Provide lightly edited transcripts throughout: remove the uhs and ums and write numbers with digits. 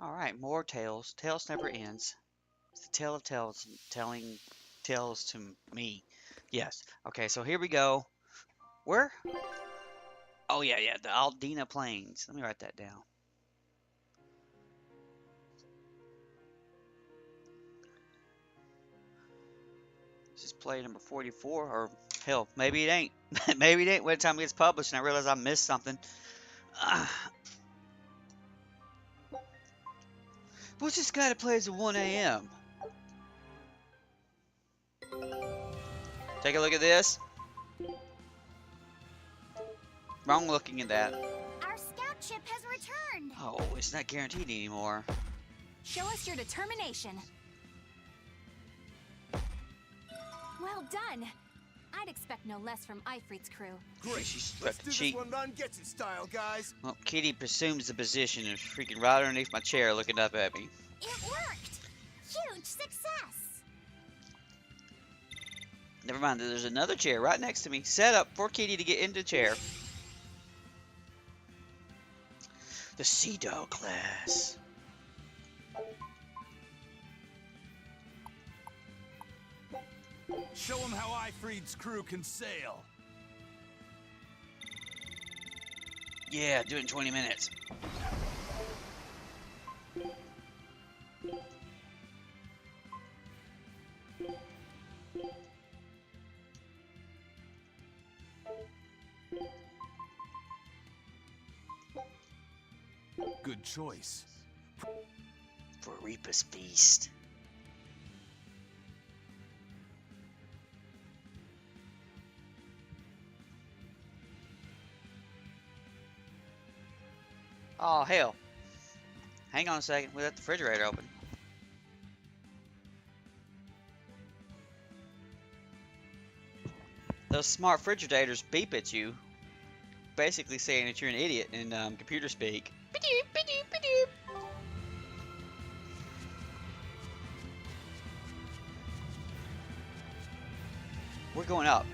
Alright, more tales. Tales never ends. It's the tale of tales telling tales to me. Yes. Okay, so here we go. Where? Oh, yeah, yeah, the Aldina Plains. Let me write that down. This is play number 44, or hell, maybe it ain't. Maybe it ain't by the time it gets published and I realize I missed something. What's this guy that plays at 1 a.m.? Take a look at this. Wrong looking at that. Our scout ship has returned. Oh, it's not guaranteed anymore. Show us your determination. Well done. I'd expect no less from Ifrit's crew. Great. She's Let's got do cheek. this one run gets it style, guys. Well, Kitty presumes the position and is freaking right underneath my chair looking up at me. It worked! Huge success! Never mind, there's another chair right next to me, set up for Kitty to get into the chair. The Sea Dog class. Show them how Ifrit's crew can sail. Yeah, do it in 20 minutes. Good choice. For Reaper's Feast. Oh, hell. Hang on a second. We left the refrigerator open. Those smart refrigerators beep at you, basically saying that you're an idiot in computer speak. Ba-doop, ba-doop, ba-doop. We're going up.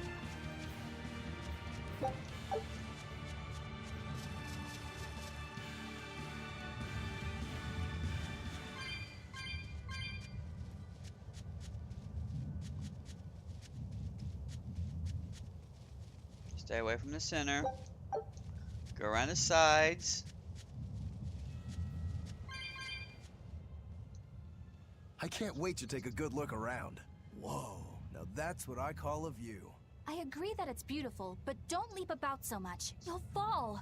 Stay away from the center. Go around the sides. I can't wait to take a good look around. Whoa, now that's what I call a view. I agree that it's beautiful, but don't leap about so much. You'll fall.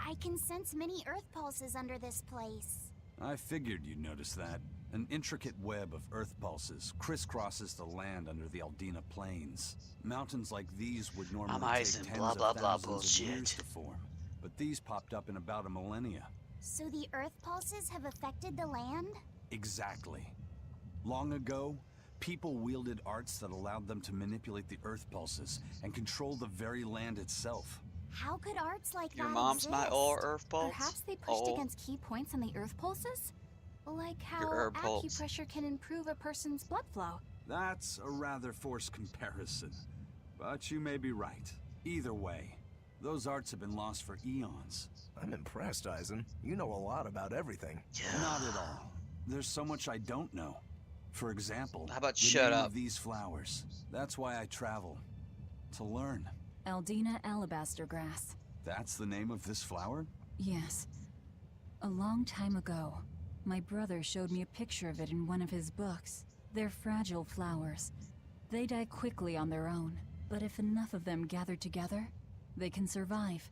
I can sense many earth pulses under this place. I figured you'd notice that. An intricate web of earth pulses crisscrosses the land under the Aldina Plains. Mountains like these would normally take Icing tens blah, of blah, blah thousands of years bullshit. to form, but these popped up in about a millennia. So the earth pulses have affected the land? Exactly. Long ago, people wielded arts that allowed them to manipulate the earth pulses and control the very land itself. How could arts like Your that mom's my exist? old earth pulse. Perhaps they pushed Oh. against key points on the earth pulses? Like how herb pulse. acupressure can improve a person's blood flow. That's a rather forced comparison, but you may be right. Either way, those arts have been lost for eons. I'm impressed, Eisen. You know a lot about everything. Not at all. There's so much I don't know. For example, How about the shut name up? of these flowers. That's why I travel. To learn. Aldina alabaster grass. That's the name of this flower? Yes. A long time ago, my brother showed me a picture of it in one of his books. They're fragile flowers. They die quickly on their own, but if enough of them gather together, they can survive.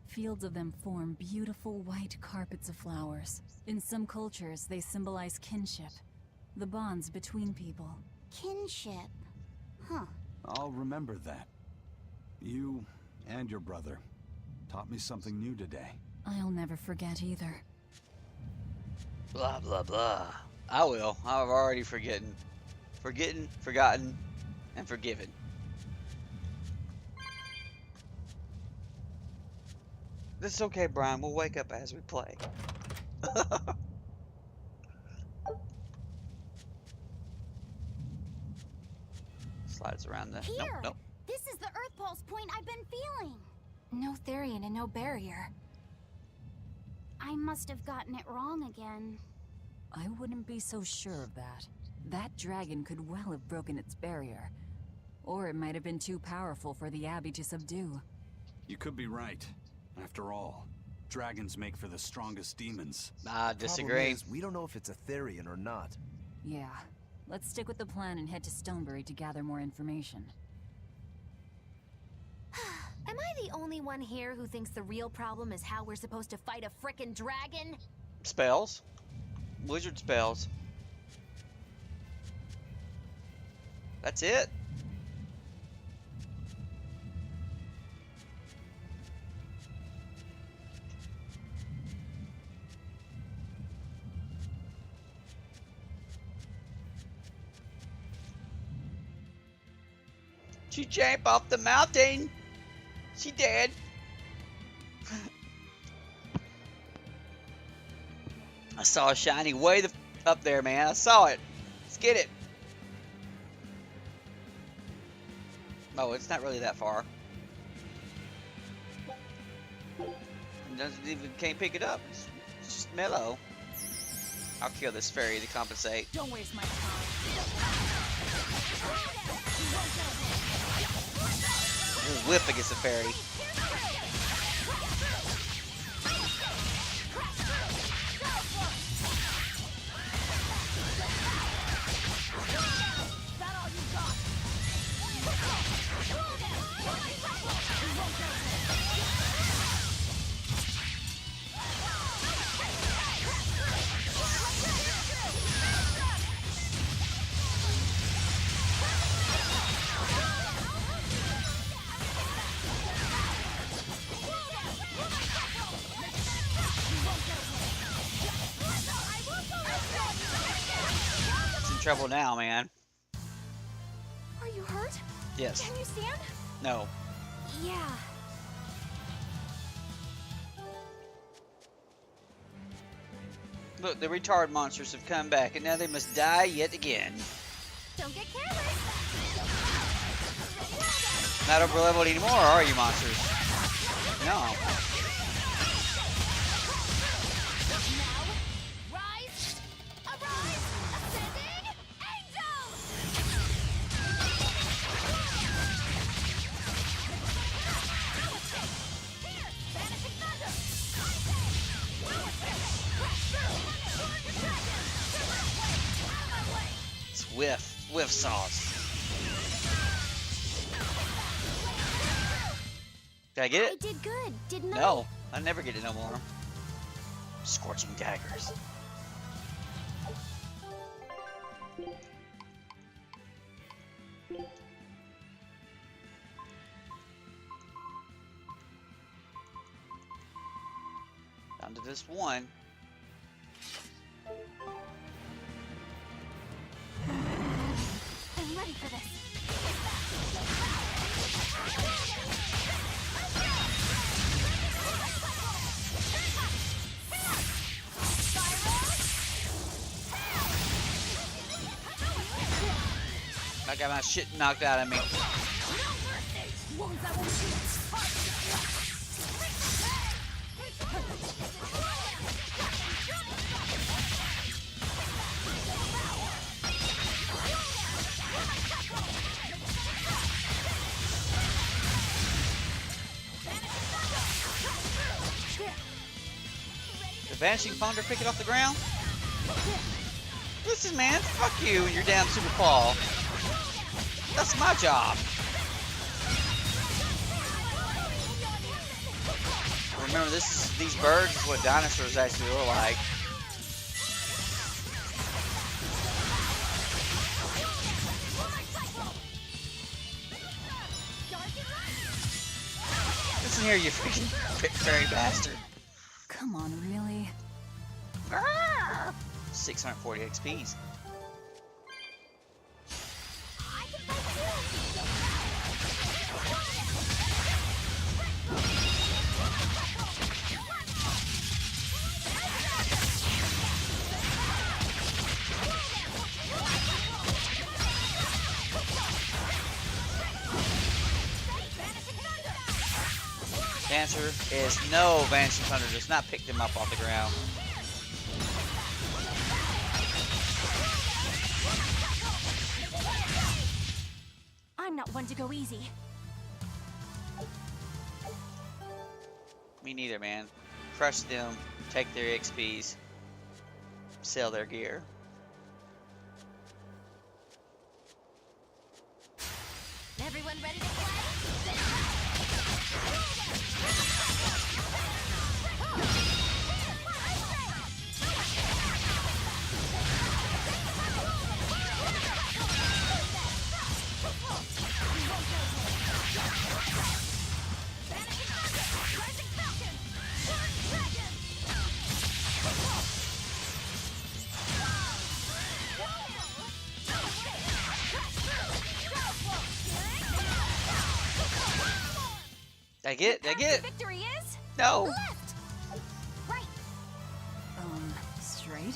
Fields of them form beautiful white carpets of flowers. In some cultures, they symbolize kinship, the bonds between people. Kinship. Huh. I'll remember that. You and your brother taught me something new today. I'll never forget either. Blah, blah, blah. I will. I've already forgotten. Forgotten, and forgiven. This is okay, Brian. We'll wake up as we play. Slides around the... Here! Nope, nope. This is the earth pulse point I've been feeling. No Therian and no barrier. I must have gotten it wrong again. I wouldn't be so sure of that. That dragon could well have broken its barrier. Or it might have been too powerful for the Abbey to subdue. You could be right. After all, dragons make for the strongest demons. I Problem disagree. is, we don't know if it's a Therian or not. Yeah. Let's stick with the plan and head to Stonebury to gather more information. Am I the only one here who thinks the real problem is how we're supposed to fight a frickin' dragon? Spells. Wizard spells. That's it. She jumped off the mountain. She dead. I saw a shiny way up there, man. I saw it. Let's get it. Oh, it's not really that far. It doesn't even can't pick it up. It's just mellow. I'll kill this fairy to compensate. Don't waste my time. Ooh, whip against the fairy. It's in trouble now, man. Are you hurt? Yes. Can you stand? No. Yeah. Look, the retard monsters have come back, and now they must die yet again. Don't get careless. Not over leveled anymore, are you, monsters? No. Now, rise, arise, ascending angels. Here, vanishing thunder. It's whiff sauce. Did I get I it? did good, didn't I? No, I never get it no more. Scorching daggers. Down to this one. I'm ready for this. I got my shit knocked out of me. The vanishing thunder pick it off the ground? Listen, man, fuck you and your damn super claw. That's my job. Remember, these birds is what dinosaurs actually look like. Listen here, you freaking fairy bastard. Come on, really? 640 XPs. The answer is no. Vanishing Thunder does not pick them up off the ground. I'm not one to go easy. Me neither, man. Crush them, take their XPs, sell their gear. Everyone ready to play? Did I get it? Did I get it? Victory is No. left. Right. Straight?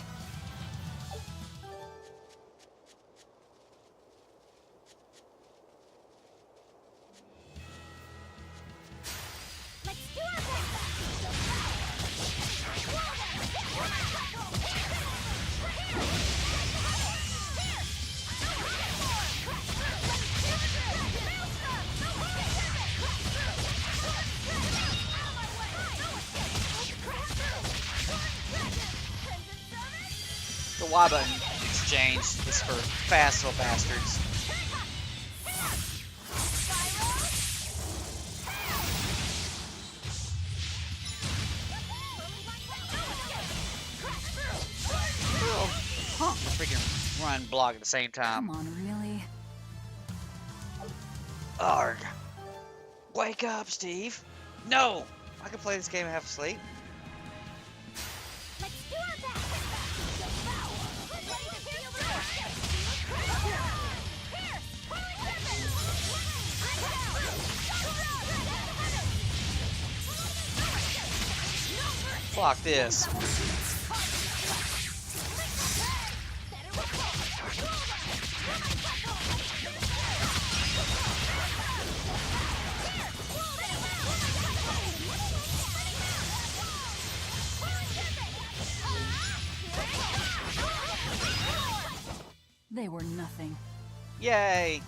Let's do our The Y button exchange is for fast little bastards. Huh. Freaking run block at the same time. Come on, really? Arg. Wake up, Steve. No! I can play this game and have sleep. Let's do our best. Block this. They were nothing. Yay!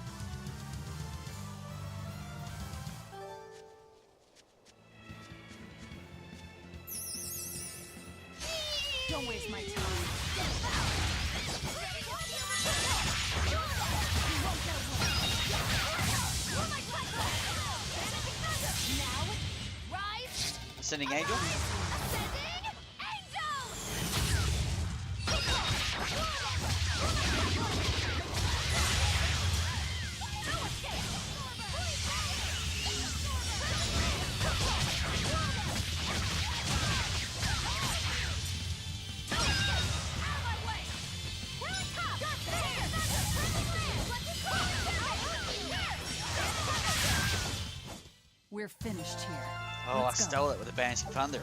Don't waste my time. Ascending Angel? We're finished here. Oh, Let's I go. stole it with a Banshee Thunder.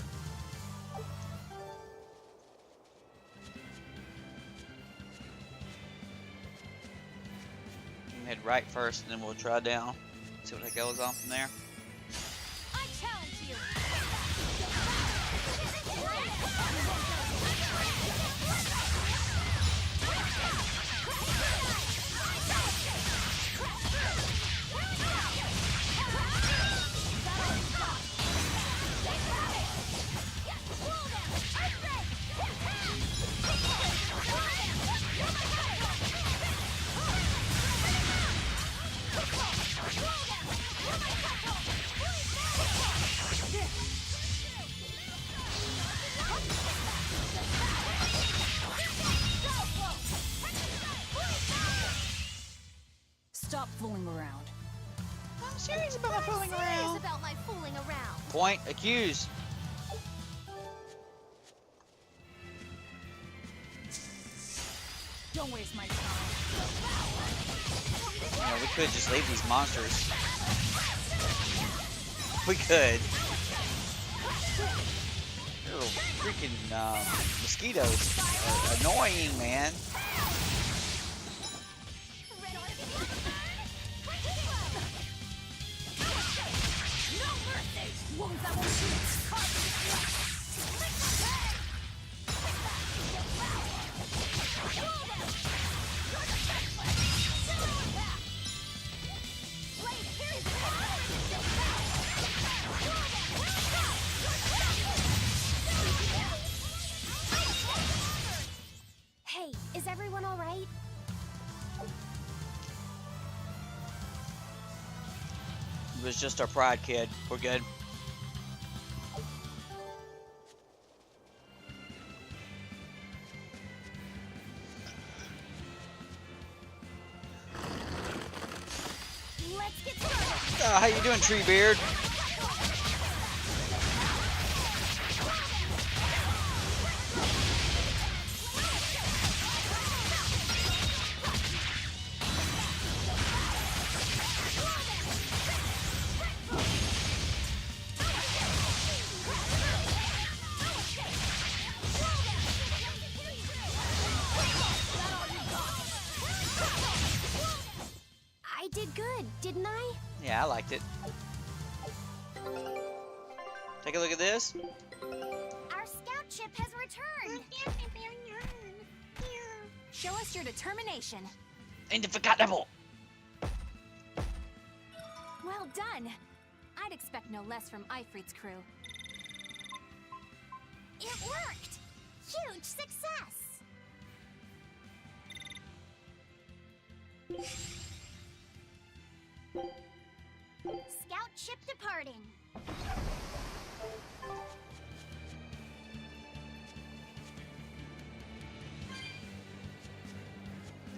Head right first, and then we'll try down. See what that goes on from there. I challenge you. Stop fooling around. I'm serious about my fooling Serious around. about my fooling around. Point accused. Don't waste my time. You know, we could just leave these monsters. We could. Little freaking mosquitoes are annoying, man. No mercy. Wounds that is just our pride, kid. We're good. Let's get started. How you doing, Treebeard? I did good, didn't I? Yeah, I liked it. Take a look at this. Our scout ship has returned. Show us your determination. Indefatigable. Well done. I'd expect no less from Ifrit's crew. It worked! Huge success! Scout ship departing.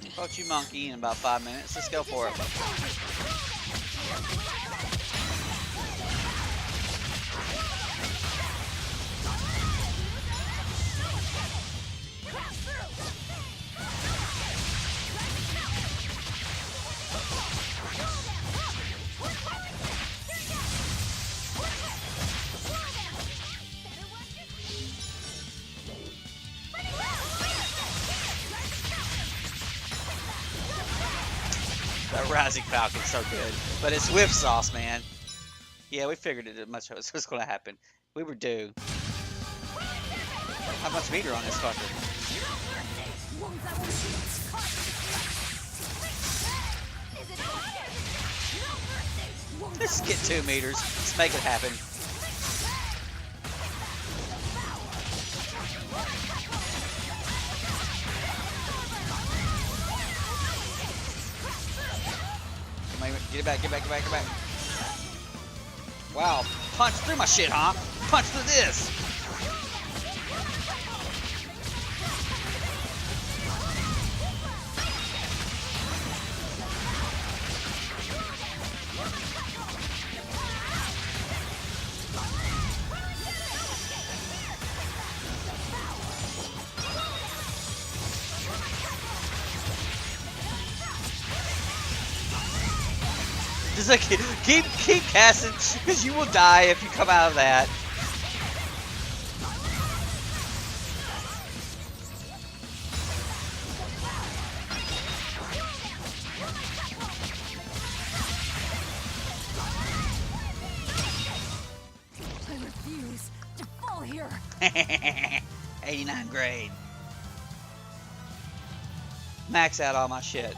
Approach you, monkey, in about 5 minutes. Let's go for it. That Rising Falcon's so good. But it's whip sauce, man. Yeah, we figured it much was going to happen. We were due. How much meter on this fucker? Let's get 2 meters. Let's make it happen. Get it back, get back, get back, get back. Wow, punch through my shit, huh? Punch through this. Just like, keep casting, because you will die if you come out of that. I refuse to fall here. 89 grade. Max out all my shit.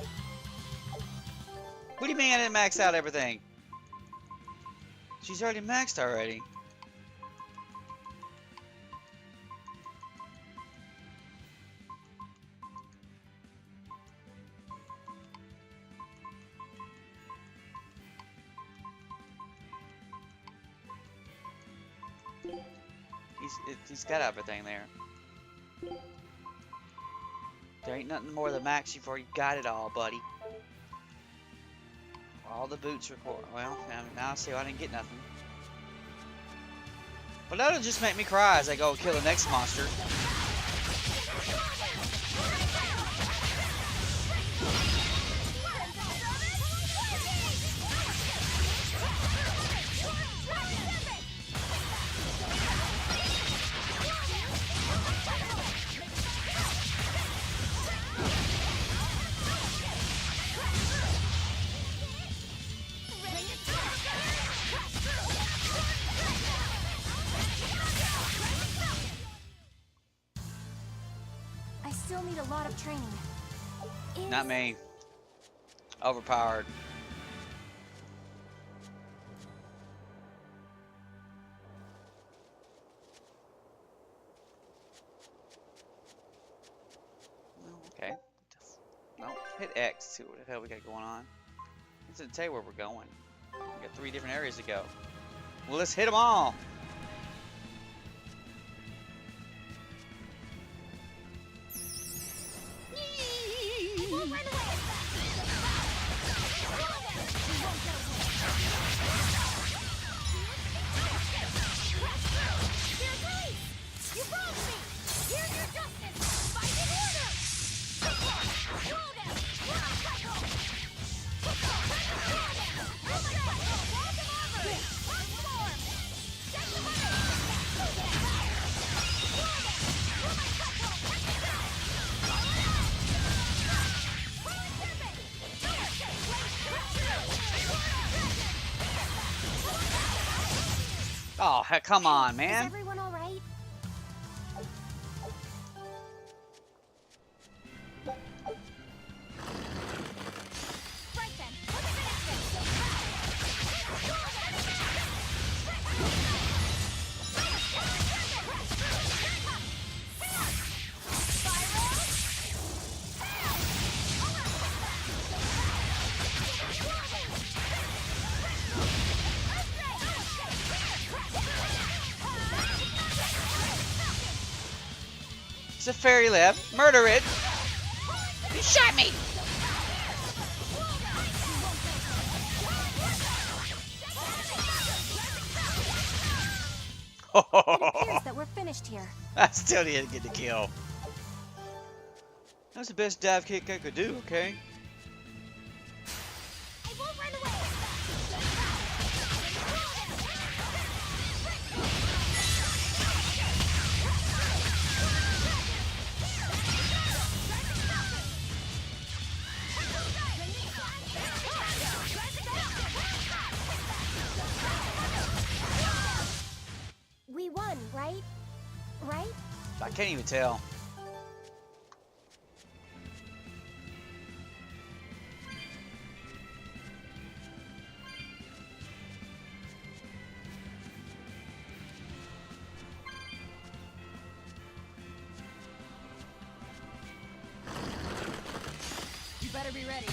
What do you mean I didn't max out everything? She's already maxed already. He's got everything there. There ain't nothing more than max before you got it all, buddy. All the boots record. Well, now I see why I didn't get nothing. But that'll just make me cry as I go kill the next monster. I still need a lot of training. Not me. Overpowered. Okay. No, hit X. See what the hell we got going on. It doesn't tell you where we're going. We got 3 different areas to go. Well, let's hit them all. I won't run away. Here's release. You wronged me. Here's your justice. Fight in order. Roll them. Oh, heck, come on, Is man. everyone all right? Right then, let's finish It's a fairy left. Murder it. You shot me. It appears that we're finished here. I still didn't get the kill. That was the best dive kick I could do, okay? I won't run away. We won, right? Right? I can't even tell. You better be ready.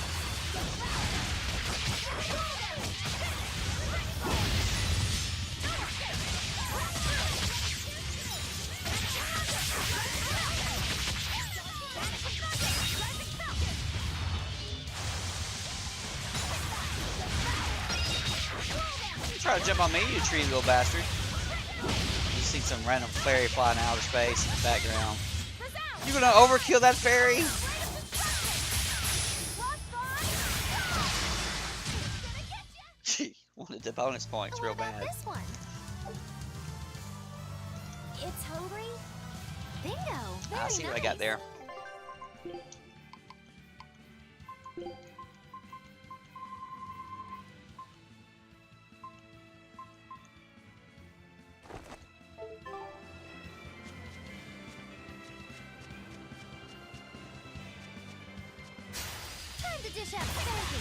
Try to jump on me, you tree little bastard. You see some random fairy flying out of space in the background. You gonna overkill that fairy? She wanted the bonus points real What about bad. this one? It's hungry. Bingo. I see what I got there. Time to dish out spanking.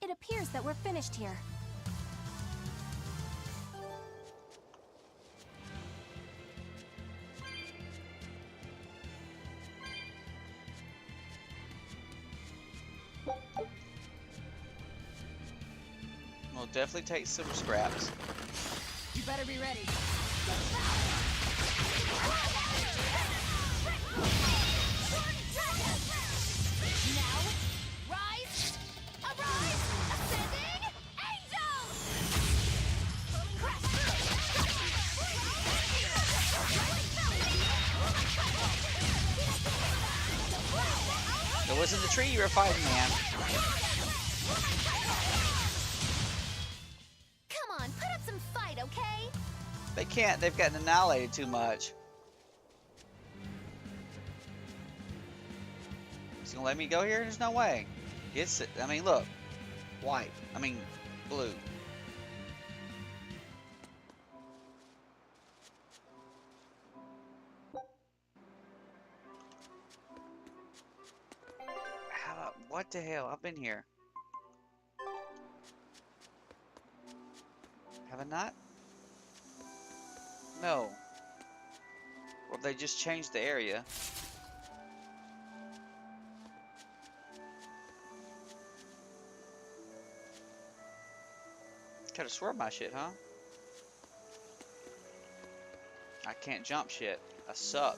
It appears that we're finished here. We'll definitely take silver scraps. You better be ready. Now, rise, arise, ascending, angels! It wasn't the tree you were fighting, man. Come on, put up some fight, okay? They can't. They've gotten annihilated too much. He's gonna let me go here? There's no way. It's. I mean, look. White. I mean, blue. What the hell? I've been here. Have I not? No. Or they just changed the area. Could have swerved my shit, huh? I can't jump shit. I suck.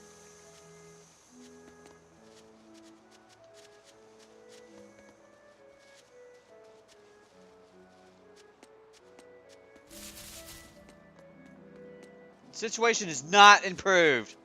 Situation is not improved.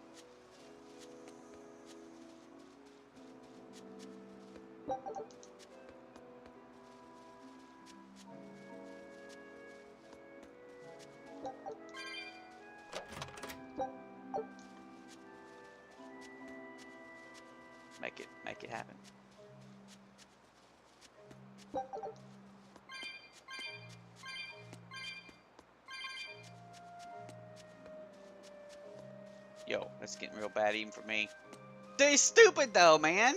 Make it happen. Yo, that's getting real bad even for me. They stupid though, man.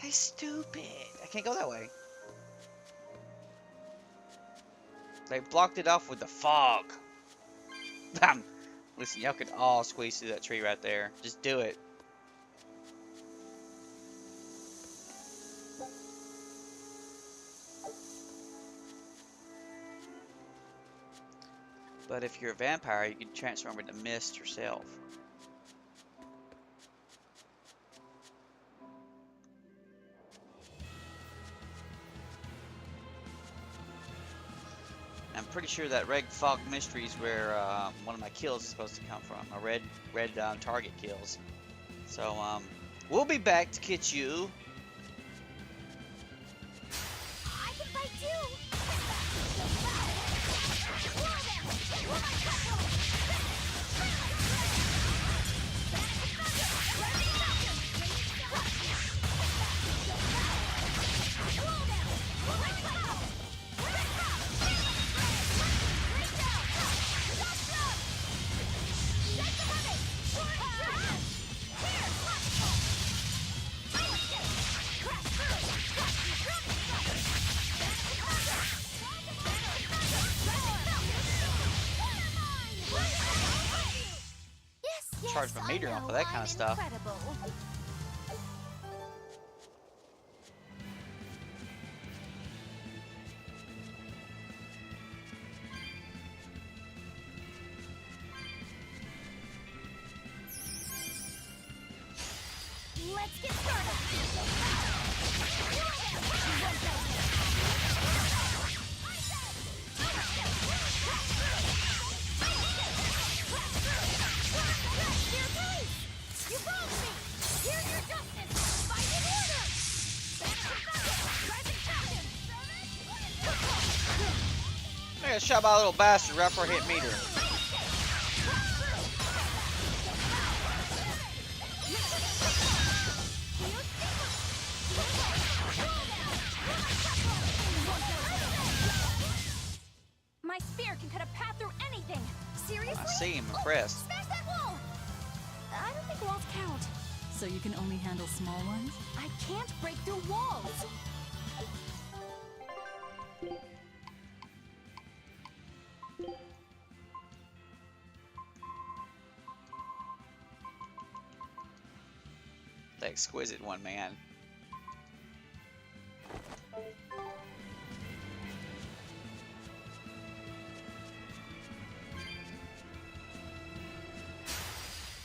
They stupid. I can't go that way. They blocked it off with the fog. Listen, y'all could all squeeze through that tree right there. Just do it. But if you're a vampire, you can transform into mist yourself. I'm pretty sure that red fog mystery is where one of my kills is supposed to come from. My red target kills. So we'll be back to get you. I can fight too! Charge my meter off of that kind of stuff. Incredible. Let's get started. You wronged me! Here's your justice! Fight in order! Rising Falcon! I got shot by a little bastard right before I hit meter. My spear can cut a path through anything! Seriously? I see him, impressed. Smash that wall! I don't think walls count. So you can only handle small ones? I can't break through walls! The exquisite one, man.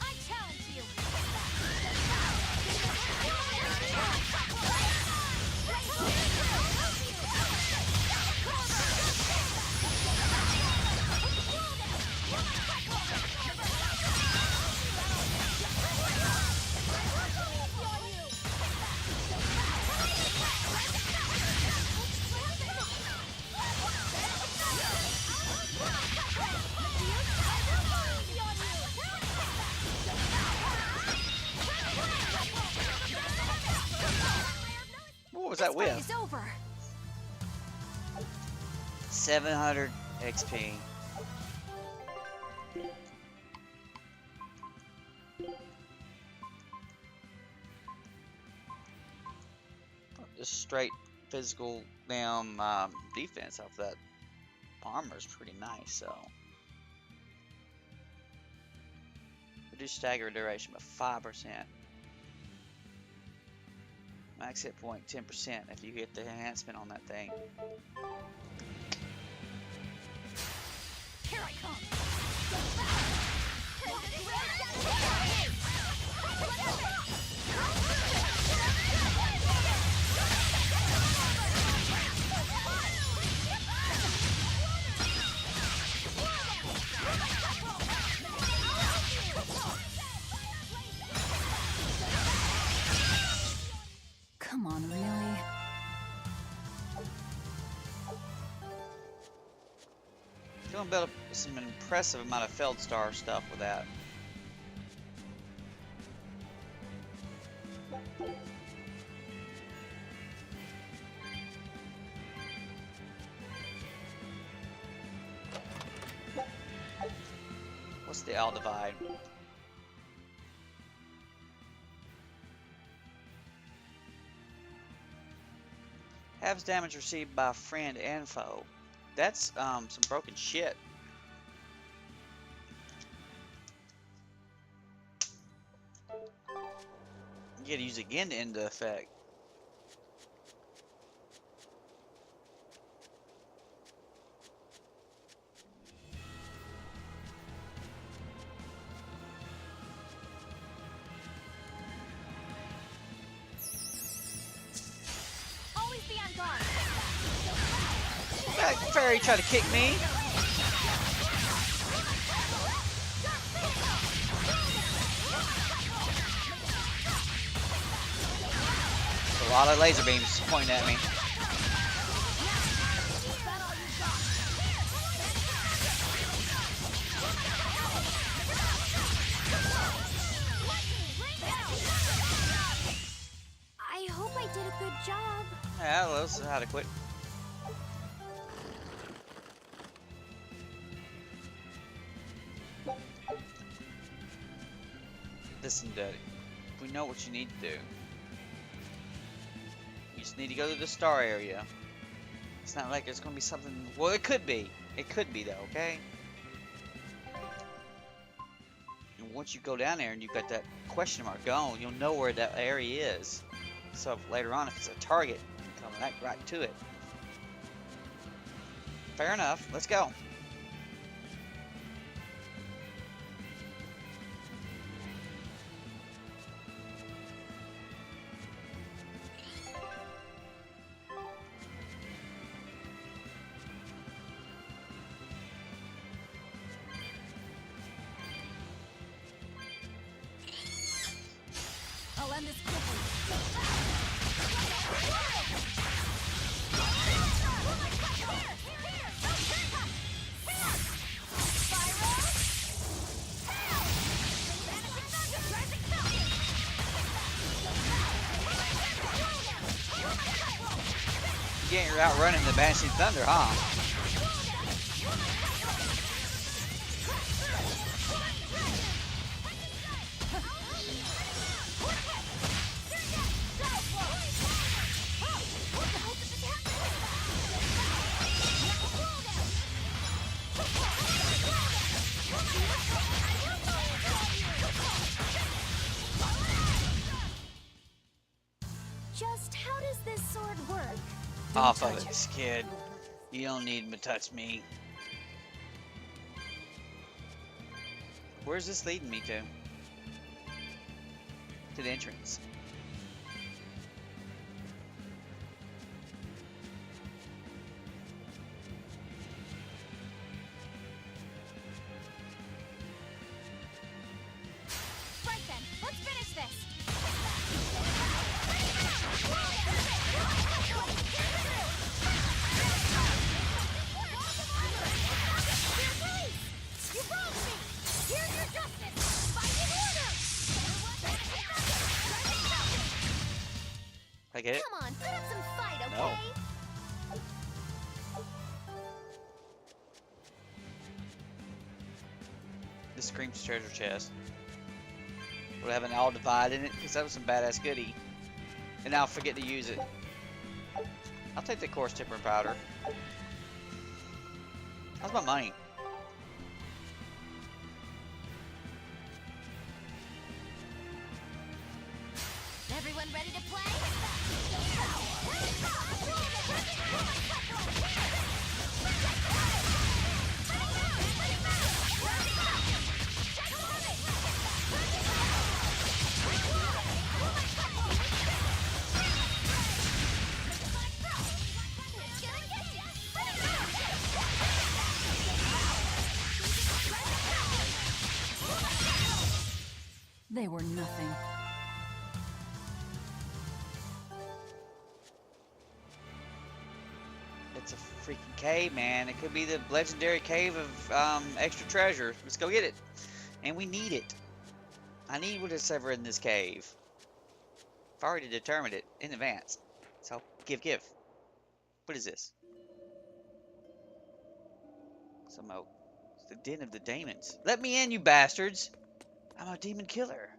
I challenge you! What was that This fight with? is over. 700 XP. Just straight physical damn defense off that armor's pretty nice, so. Reduce stagger duration by 5%. Max hit point 10% if you hit the enhancement on that thing. Here I come. Come on, really? You're gonna build up some impressive amount of Feldstar stuff with that. What's the L divide? Halves damage received by friend and foe. That's some broken shit. You gotta use it again to end the effect. Always be on guard. That fairy tried to kick me. A lot of laser beams pointing at me. I hope I did a good job. Yeah, well, this is how to quit. Listen, Daddy. We know what you need to do. You just need to go to the star area. It's not like there's gonna be something. Well, it could be. It could be though. Okay. And once you go down there and you've got that question mark going, you'll know where that area is. So if later on, if it's a target, you can come right to it. Fair enough. Let's go. I'll end this quickly. You're outrunning the Banshee Thunder, huh? Just how does this sword work? Off of it, kid. You don't need to touch me. Where's this leading me to? To the entrance. Right then, let's finish this. You wronged me! Here's your justice! Fight in order! I get it? Come on, put up some fight, okay? No. This screams treasure chest. Will it have an all divide in it? Because that was some badass goodie. And I'll forget to use it. I'll take the coarse tipper and powder. How's my money? Everyone ready to play? They were nothing. It's a freaking cave, man. It could be the legendary cave of extra treasure. Let's go get it. And we need it. I need what is ever in this cave. I've already determined it in advance. So, give. What is this? Some oak. It's the den of the demons. Let me in, you bastards! I'm a demon killer.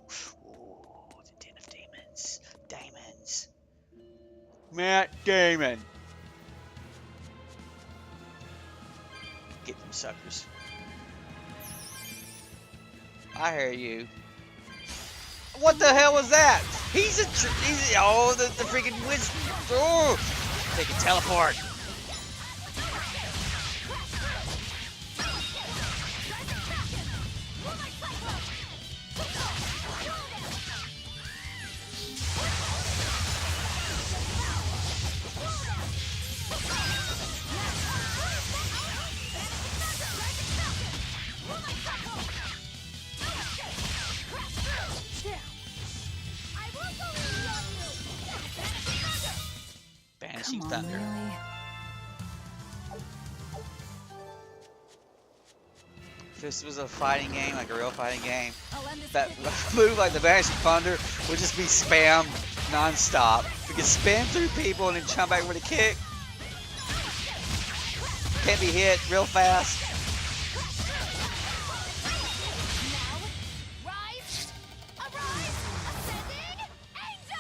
Ooh, the den of demons. Demons. Matt Damon. Get them suckers. I hear you. What the hell was that? He's oh, the freaking witch. Oh, they can teleport. Banishing Come on, thunder. really? If this was a fighting game, like a real fighting game, I'll end this that quickly. move like the Banishing Thunder would just be spam non-stop. We can spam through people and then jump back with a kick. Can't be hit real fast. Now, rise, arise, ascending, angel!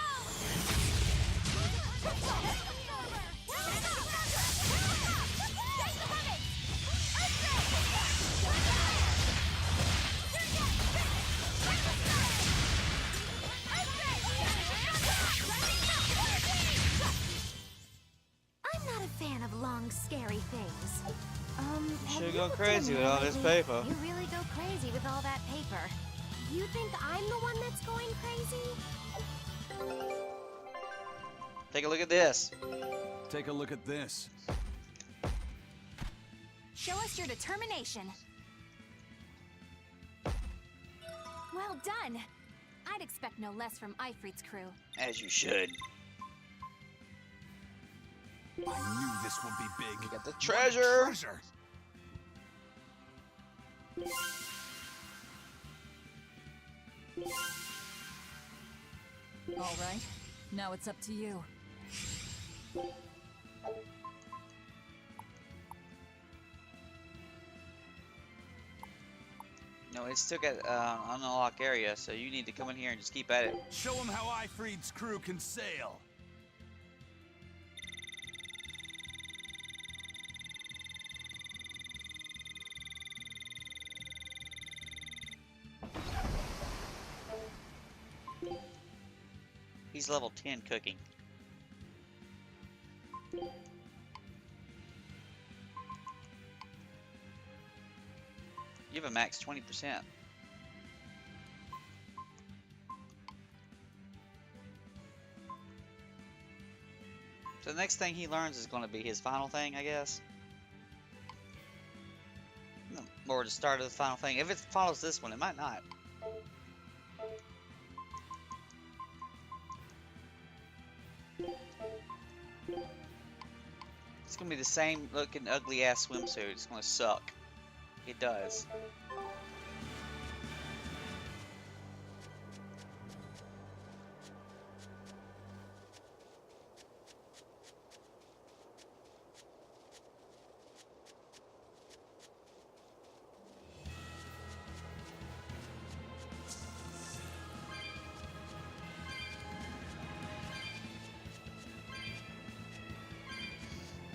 I'm not a fan of long, scary things. Sure have going you crazy done with that all this lately? paper. You really go crazy with all that paper. You think I'm the one that's going crazy? Take a look at this. Take a look at this. Show us your determination. Well done. I'd expect no less from Ifrit's crew. As you should. I knew this would be big. We got the What treasure. treasure. All right. Now it's up to you. No, it's still got unlocked area, so you need to come in here and just keep at it. Show them how Ifrit's crew can sail. He's level 10 cooking. You have a max 20%. So the next thing he learns is going to be his final thing, I guess. No, or the start of the final thing. If it follows this one, it might not. It's going to be the same looking ugly ass swimsuit. It's going to suck. It does.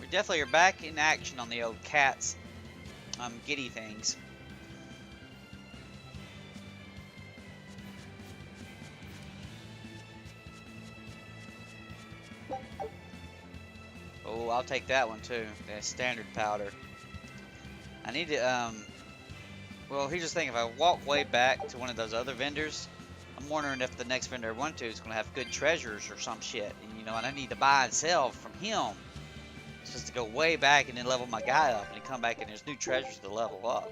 We definitely are back in action on the old cats, giddy things. Oh, I'll take that one too. That standard powder. I need to, well, here's the thing. If I walk way back to one of those other vendors, I'm wondering if the next vendor I want to is going to have good treasures or some shit. And, you know, and I need to buy and sell from him. Just to go way back and then level my guy up. And then come back and there's new treasures to level up.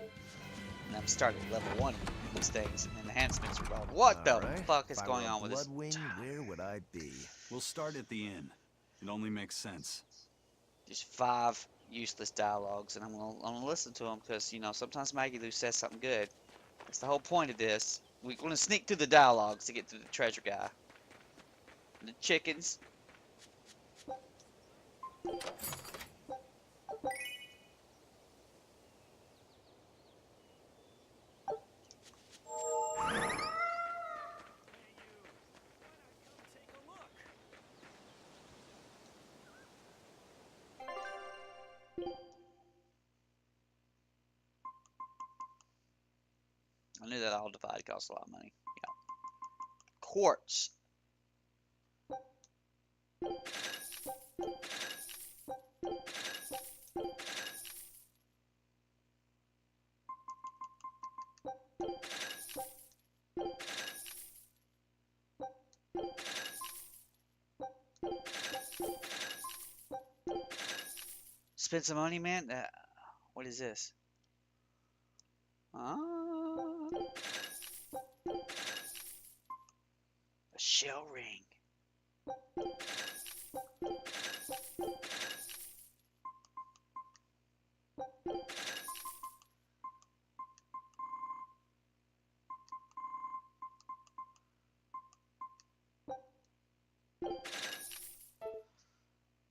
And I'm starting at level 1 with these things. And enhancements are going, what the Alright, fuck is if I going were a on with this? Bloodwing, where would I be? We'll start at the inn. It only makes sense. There's 5 useless dialogues. And I'm gonna listen to them because, you know, sometimes Maggie Lou says something good. That's the whole point of this. We're going to sneak through the dialogues to get to the treasure guy. And the chickens. I knew that all divide costs a lot of money. Yeah. Quartz. Spend some money, man. What is this? A shell ring.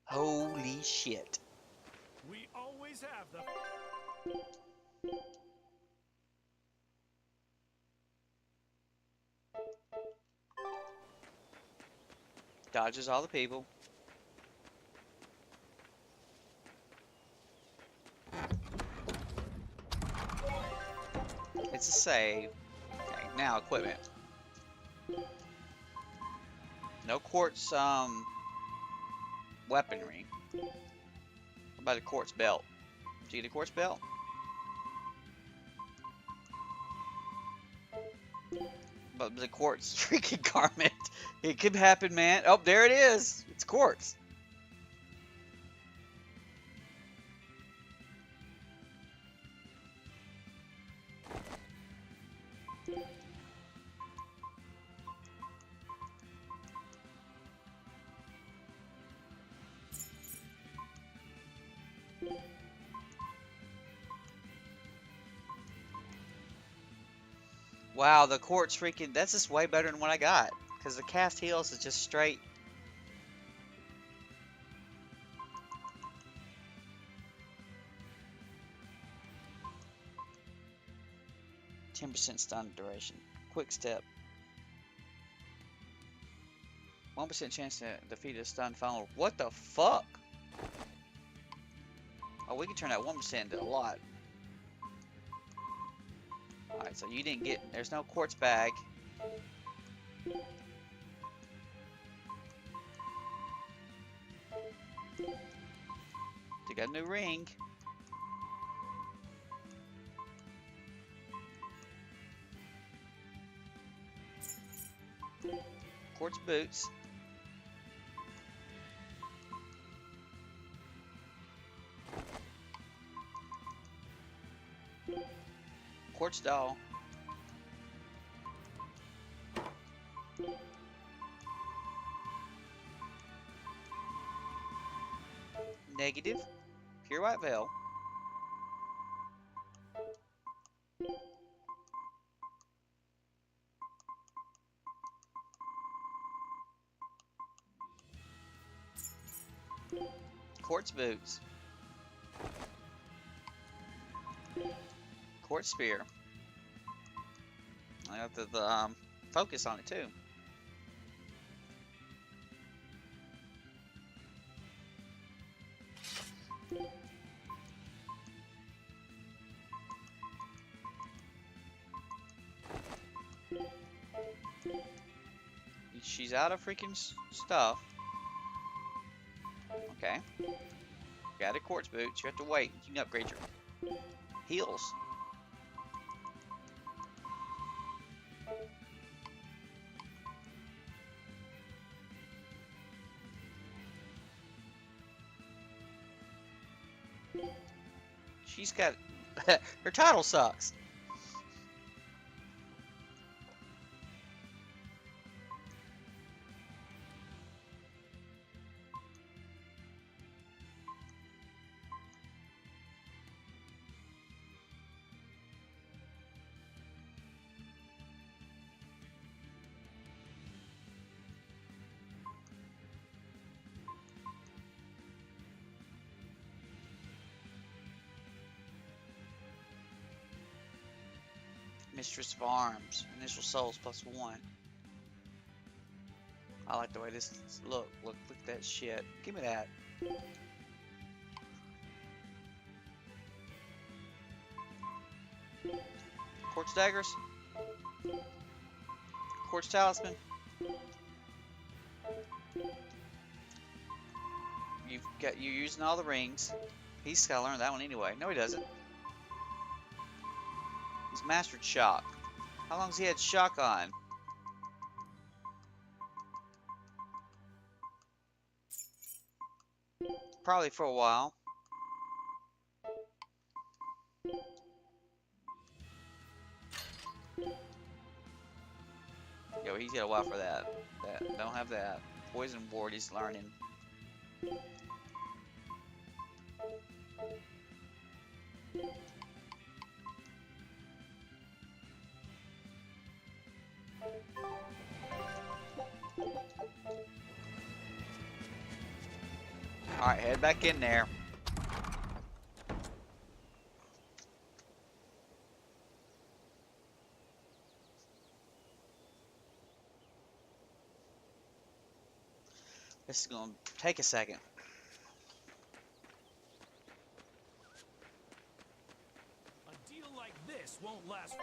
Holy shit. We always have the... Dodges all the people. It's a save. Okay, now equipment. No quartz weaponry. What about a quartz belt? Did you get a quartz belt? But the quartz freaking garment. It could happen, man. Oh, there it is. It's quartz. Wow, the quartz freaking, that's just way better than what I got. Because the cast heals is just straight. %, stun duration. Quick step. 1% chance to defeat a stun funnel. What the fuck? Oh, we can turn that 1% into a lot. Alright, so you didn't get... There's no quartz bag. You got a new ring. Quartz boots. Quartz doll. Negative. Pure white veil. Quartz boots. Quartz spear. I have the focus on it too. She's out of freaking stuff. Okay. Got a quartz boots. You have to wait. You can upgrade your heals. She's got her title sucks. Mistress of Arms. Initial souls +1. I like the way this look at that shit. Give me that. Quartz daggers. Quartz talisman. You're using all the rings. He's gotta learn that one anyway. No, he doesn't. He's mastered shock. How long's he had shock on? Probably for a while. Yo, he's got a while for that. Don't have that. Poison ward he's learning. Alright, head back in there. This is gonna take a second. A deal like this won't last.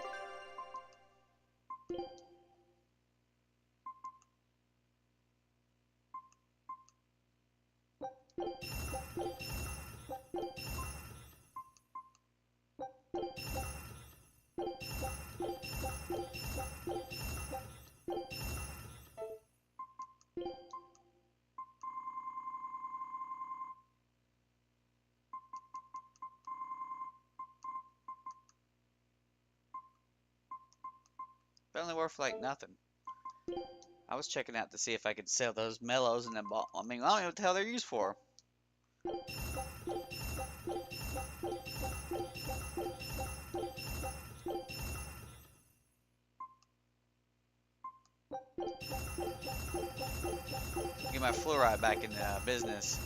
But only worth like nothing. I was checking out to see if I could sell those mellows and then I mean, I don't know what the hell they're used for. Get my fluoride back in business.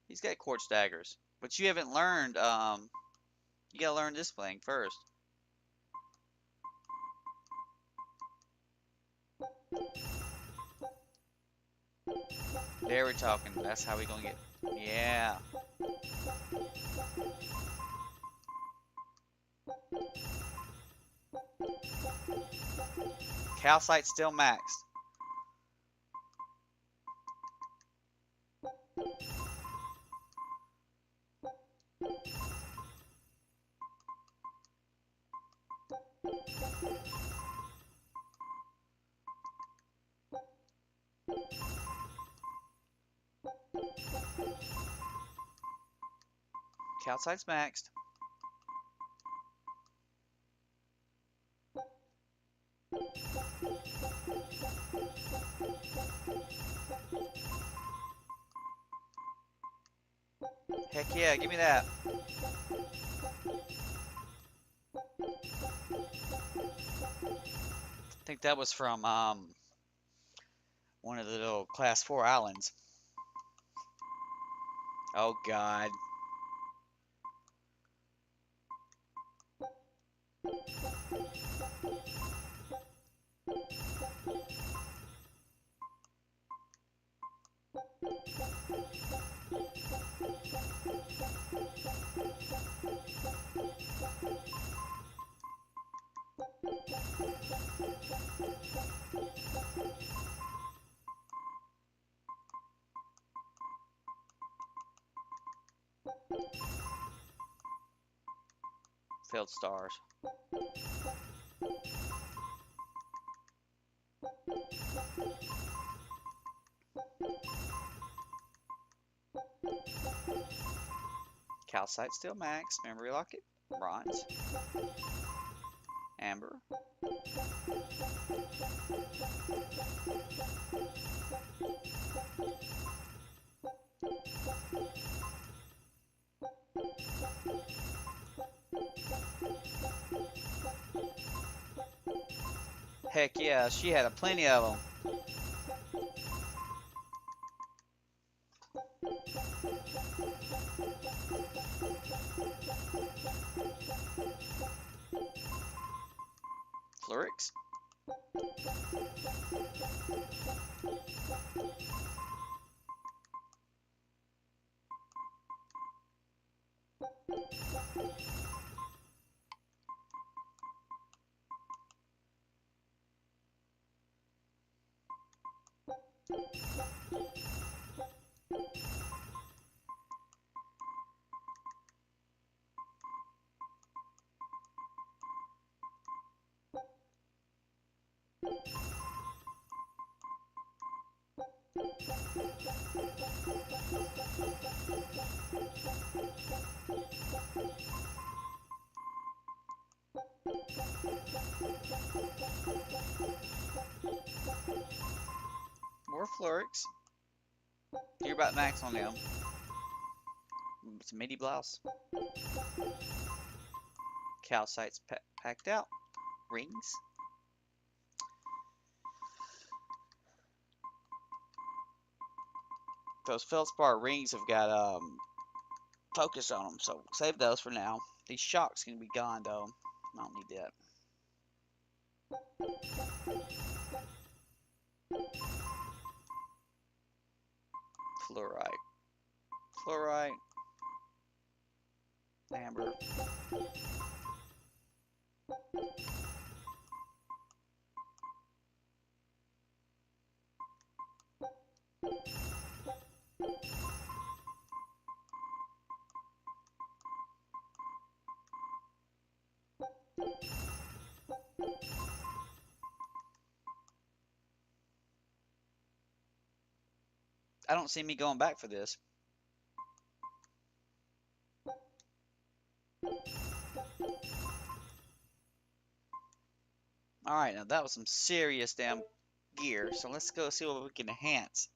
He's got quartz daggers, but you haven't learned. You gotta learn this thing first. There we're talking. That's how we gonna get. Yeah. Calcite still maxed. Calcite's maxed. Heck yeah, give me that. I think that was from one of the little class 4 islands. Oh god. Failed stars. Calcite still max. Memory locket. Bronze. Amber. Heck yeah, she had a plenty of them. Flurix. More Flurix. You're about max on them. It's a midi blouse. Calcite's packed out. Rings. Those feldspar rings have got focus on them, so save those for now. These shocks can be gone though. I don't need that. Fluorite. Fluorite. Amber. I don't see me going back for this. Alright, now that was some serious damn gear. So let's go see what we can enhance.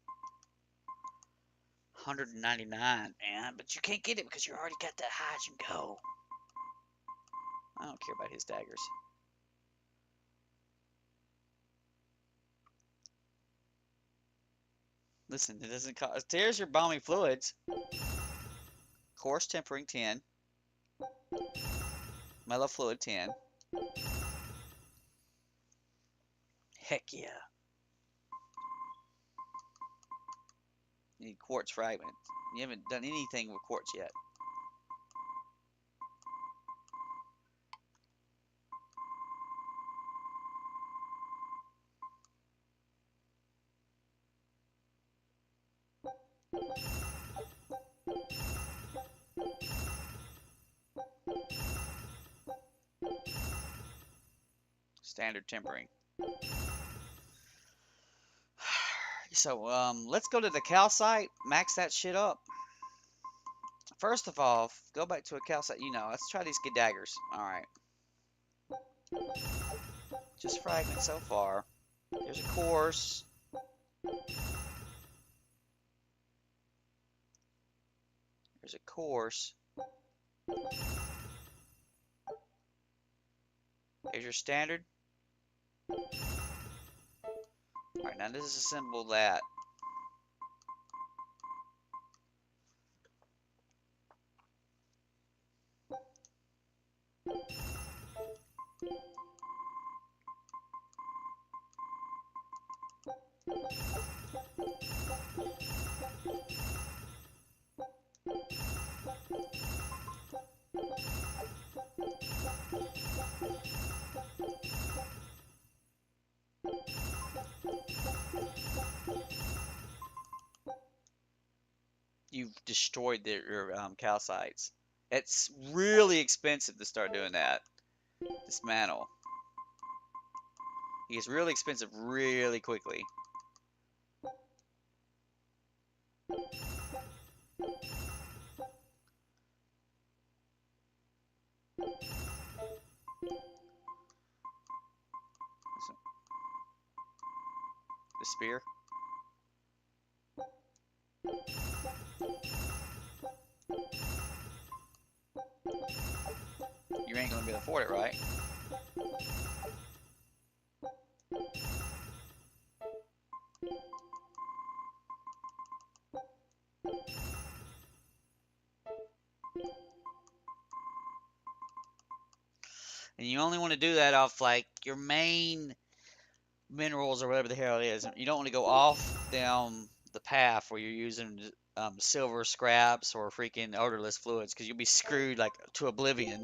199, man. But you can't get it because you already got that hide and go. I don't care about his daggers. Listen, it doesn't cost. There's your balmy fluids. Coarse tempering 10. Mellow fluid 10. Heck yeah. You need quartz fragments. You haven't done anything with quartz yet. Standard tempering. So, let's go to the calcite, max that shit up. First of all, go back to a calcite, let's try these good daggers. Alright. Just fragments so far. There's a course. There's a course. There's your standard. Alright, now this is a symbol that. You've destroyed your calcites. It's really expensive to start doing that. Dismantle. He gets really expensive really quickly. The spear. You ain't gonna be able to afford it, right? And you only want to do that off like your main minerals or whatever the hell it is. You don't want to go off down the path where you're using silver scraps or freaking odorless fluids because you'll be screwed like to oblivion.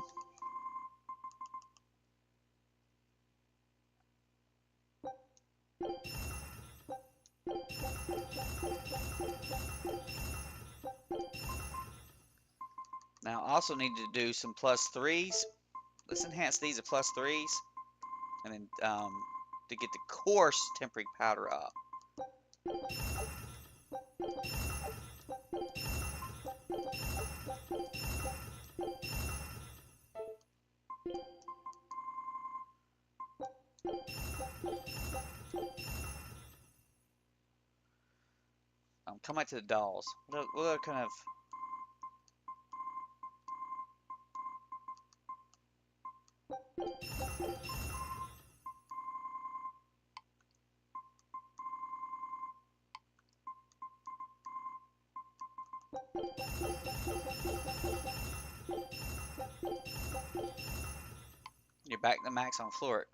Now I also need to do some +3s. Let's enhance these to +3s, and then to get the coarse tempering powder up. Come back to the dolls. What kind of... You're back to max on fluorite.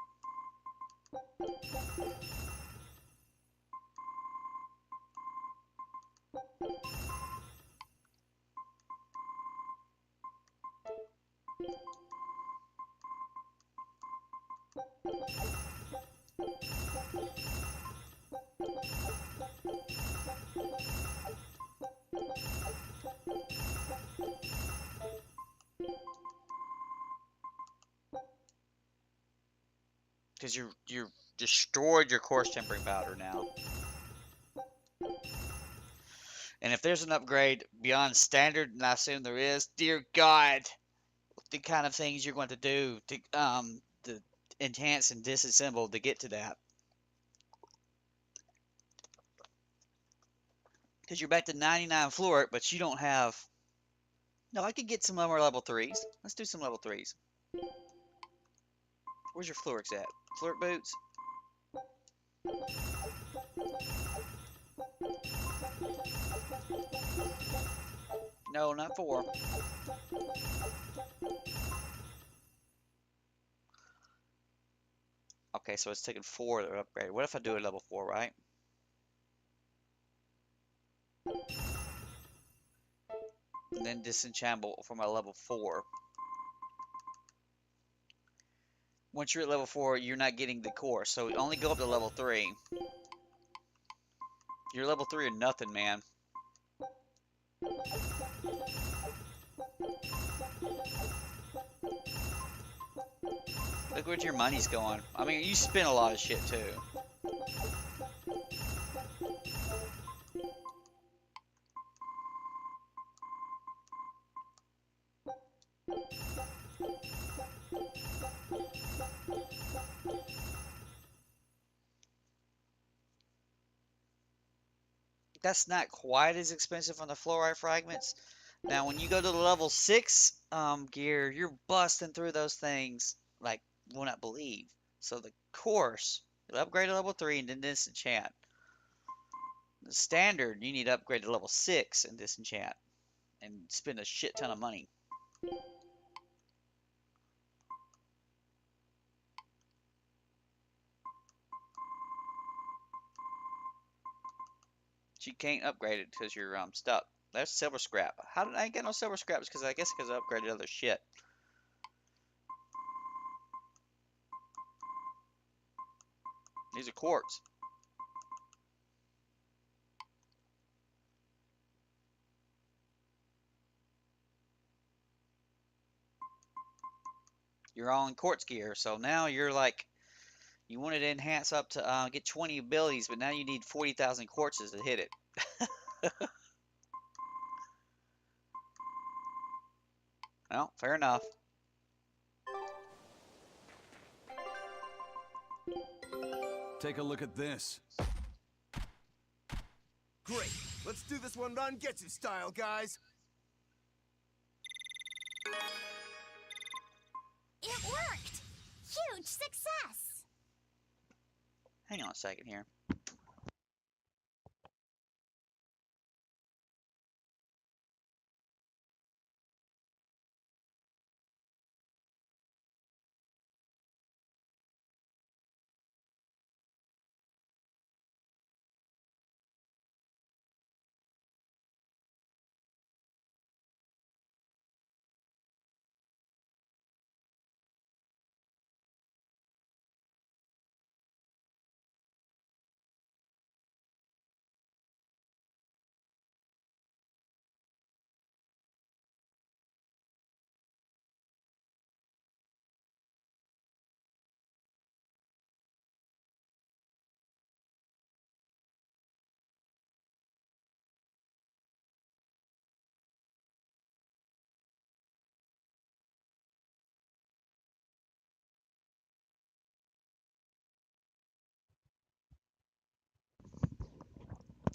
Because you destroyed your coarse tempering powder now. And if there's an upgrade beyond standard, and I assume there is, dear God, the kind of things you're going to do to enhance and disassemble to get to that. Because you're back to 99 fluorite, but you don't have... No, I could get some more level 3s. Let's do some level 3s. Where's your fluorics at? Fluoric boots? No, not 4. Okay, so it's taking 4 to upgrade. What if I do a level 4, right? And then disenchantable for my level 4. Once you're at level 4, you're not getting the core, so only go up to level 3. Your level 3 or nothing, man. Look where your money's going. I mean, you spend a lot of shit, too. That's not quite as expensive on the fluorite fragments. Now, when you go to the level 6 gear, you're busting through those things like you will not believe. So the course, you'll upgrade to level 3 and then disenchant. The standard, you need to upgrade to level 6 and disenchant. And spend a shit ton of money. you can't upgrade it because you're stuck. That's silver scrap. How did I ain't get no silver scraps? Because I guess because I upgraded other shit. These are quartz. You're all in quartz gear, so now you're like, you wanted to enhance up to get 20 abilities, but now you need 40,000 quartzes to hit it. Well, fair enough. Take a look at this. Great. Let's do this one run get you style, guys. It worked! Huge success! Hang on a second here.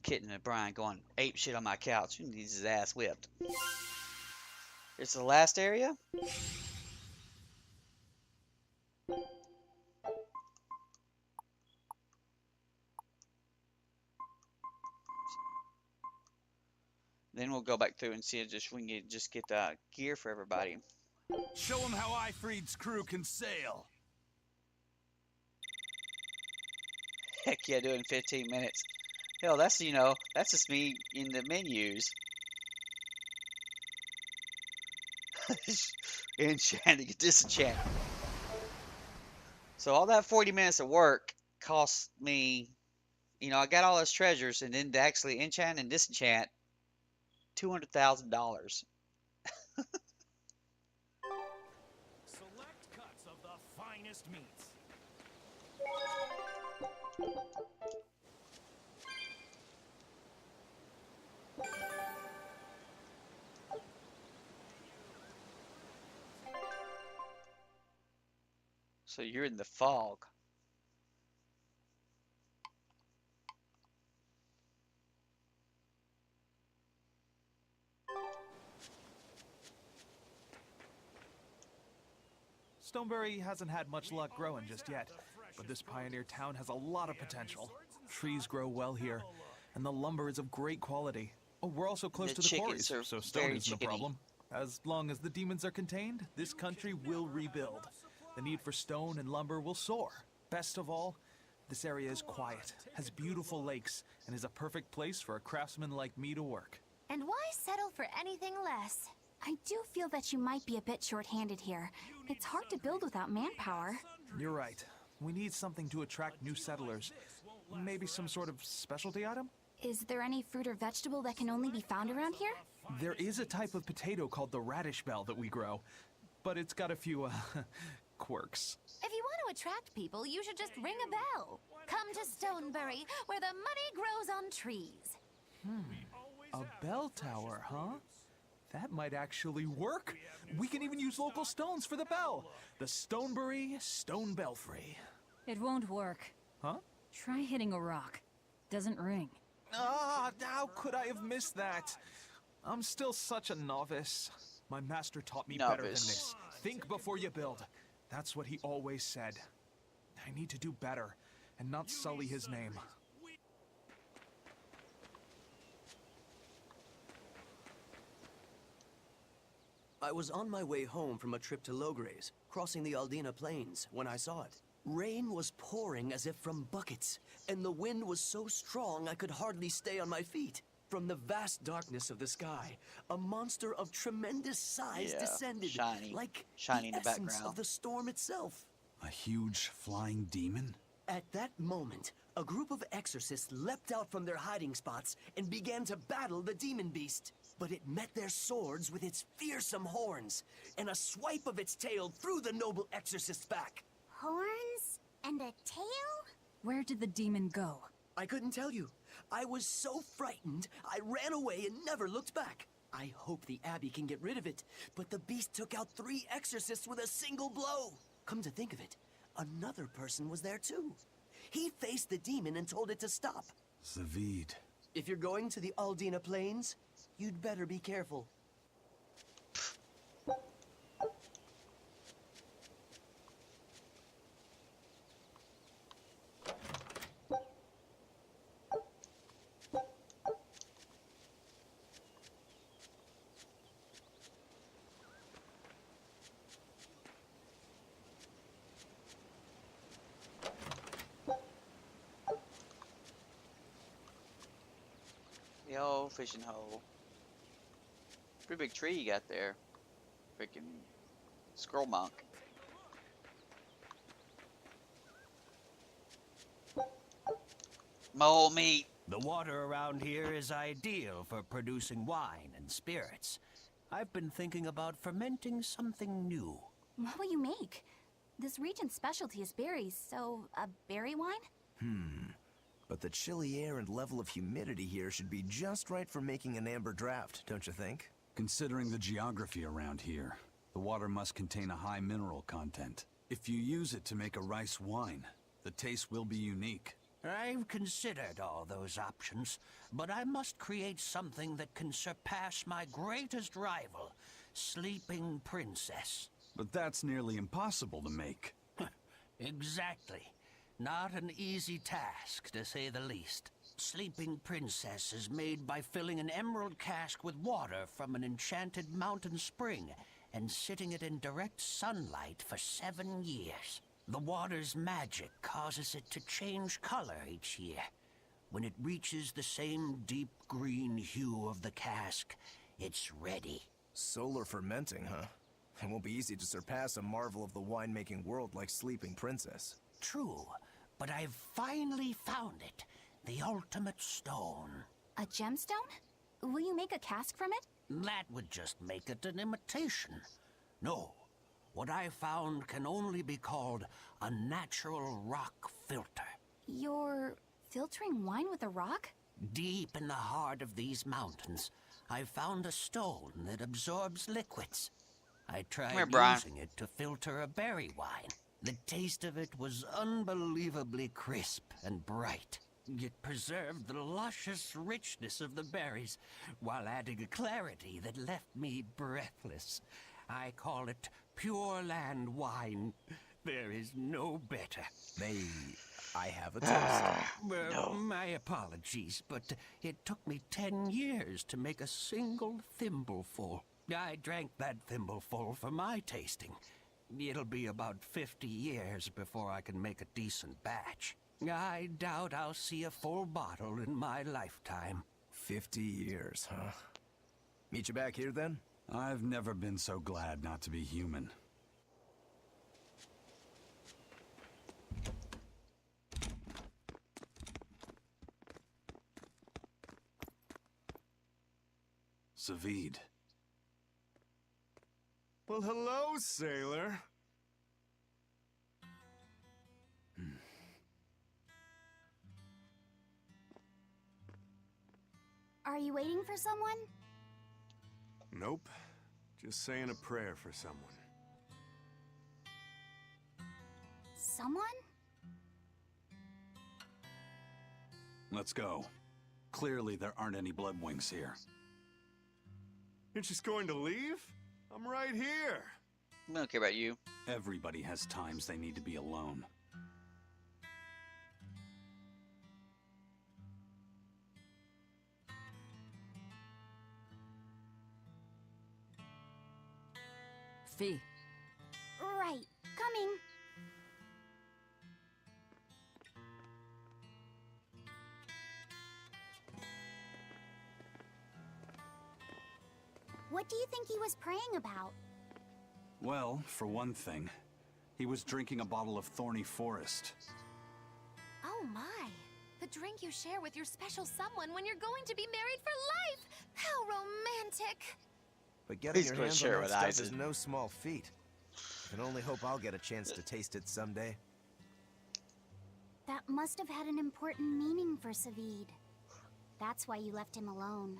Kitten and Brian going ape shit on my couch. He needs his ass whipped. It's the last area. Then we'll go back through and see if we can just get gear for everybody. Show them how Ifreed's crew can sail. Heck yeah, do it in 15 minutes. Hell, that's that's just me in the menus. Enchanting, disenchanting. So all that 40 minutes of work cost me, I got all those treasures, and then to actually enchant and disenchant, $200,000. Select cuts of the finest meats. So you're in the fog. Stonebury hasn't had much luck growing just yet, but this pioneer town has a lot of potential. Trees grow well here, and the lumber is of great quality. Oh, we're also close The to the quarries, chickens are so stone very isn't a chickeny. problem. As long as the demons are contained, this country will rebuild. The need for stone and lumber will soar. Best of all, this area is quiet, has beautiful lakes, and is a perfect place for a craftsman like me to work. And why settle for anything less? I do feel that you might be a bit short-handed here. It's hard to build without manpower. You're right. We need something to attract new settlers. Maybe some sort of specialty item? Is there any fruit or vegetable that can only be found around here? There is a type of potato called the radish bell that we grow, but it's got a few, quirks. If you want to attract people, you should just ring a bell. Come to Stonebury, where the money grows on trees. A bell tower, huh? That might actually work. We can even use local stones for the bell. The Stonebury Stone Belfry. It won't work. Huh? Try hitting a rock. Doesn't ring. Ah, how could I have missed that? I'm still such a novice. My master taught me better than Novice. this. Think before you build. That's what he always said. I need to do better and not sully his name. I was on my way home from a trip to Logres, crossing the Aldina Plains, when I saw it. Rain was pouring as if from buckets, and the wind was so strong I could hardly stay on my feet. From the vast darkness of the sky, a monster of tremendous size Yeah, descended, shiny. like Shiny in the the essence background. of the storm itself. A huge flying demon? At that moment, a group of exorcists leapt out from their hiding spots and began to battle the demon beast. But it met their swords with its fearsome horns, and a swipe of its tail threw the noble exorcist's back. Horns and a tail? Where did the demon go? I couldn't tell you. I was so frightened, I ran away and never looked back. I hope the Abbey can get rid of it, but the beast took out 3 exorcists with a single blow. Come to think of it, another person was there too. He faced the demon and told it to stop. Zavid. If you're going to the Aldina Plains, you'd better be careful. The old fishing hole. Pretty big tree you got there. Freaking squirrel monk. Mole meat. The water around here is ideal for producing wine and spirits. I've been thinking about fermenting something new. What will you make? This region's specialty is berries, so a berry wine? But the chilly air and level of humidity here should be just right for making an amber draft, don't you think? Considering the geography around here, the water must contain a high mineral content. If you use it to make a rice wine, the taste will be unique. I've considered all those options, but I must create something that can surpass my greatest rival, Sleeping Princess. But that's nearly impossible to make. Exactly. Not an easy task, to say the least. Sleeping Princess is made by filling an emerald cask with water from an enchanted mountain spring and sitting it in direct sunlight for 7 years. The water's magic causes it to change color each year. When it reaches the same deep green hue of the cask, it's ready. Solar fermenting, huh? It won't be easy to surpass a marvel of the winemaking world like Sleeping Princess. True, but I've finally found it. The ultimate stone. A gemstone? Will you make a cask from it? That would just make it an imitation. No, what I found can only be called a natural rock filter. You're filtering wine with a rock? Deep in the heart of these mountains, I found a stone that absorbs liquids. I tried here, Brian. using it to filter a berry wine. The taste of it was unbelievably crisp and bright. It preserved the luscious richness of the berries, while adding a clarity that left me breathless. I call it Pure Land wine. There is no better. May I have a taste? My apologies, but it took me 10 years to make a single thimbleful. I drank that thimbleful for my tasting. It'll be about 50 years before I can make a decent batch. I doubt I'll see a full bottle in my lifetime. 50 years, huh? Meet you back here then? I've never been so glad not to be human. Zavid. Well, hello, sailor. Are you waiting for someone? Nope. Just saying a prayer for someone. Someone? Let's go. Clearly there aren't any bloodwings here. You're just going to leave? I'm right here. We don't care about you. Everybody has times they need to be alone. Fee. Right, coming. What do you think he was praying about? Well, for one thing, he was drinking a bottle of thorny forest. Oh my. The drink you share with your special someone when you're going to be married for life! How romantic! But getting He's your gonna hands share on with that stuff is Aizen. no small feat. I can only hope I'll get a chance to taste it someday. That must have had an important meaning for Savid. That's why you left him alone.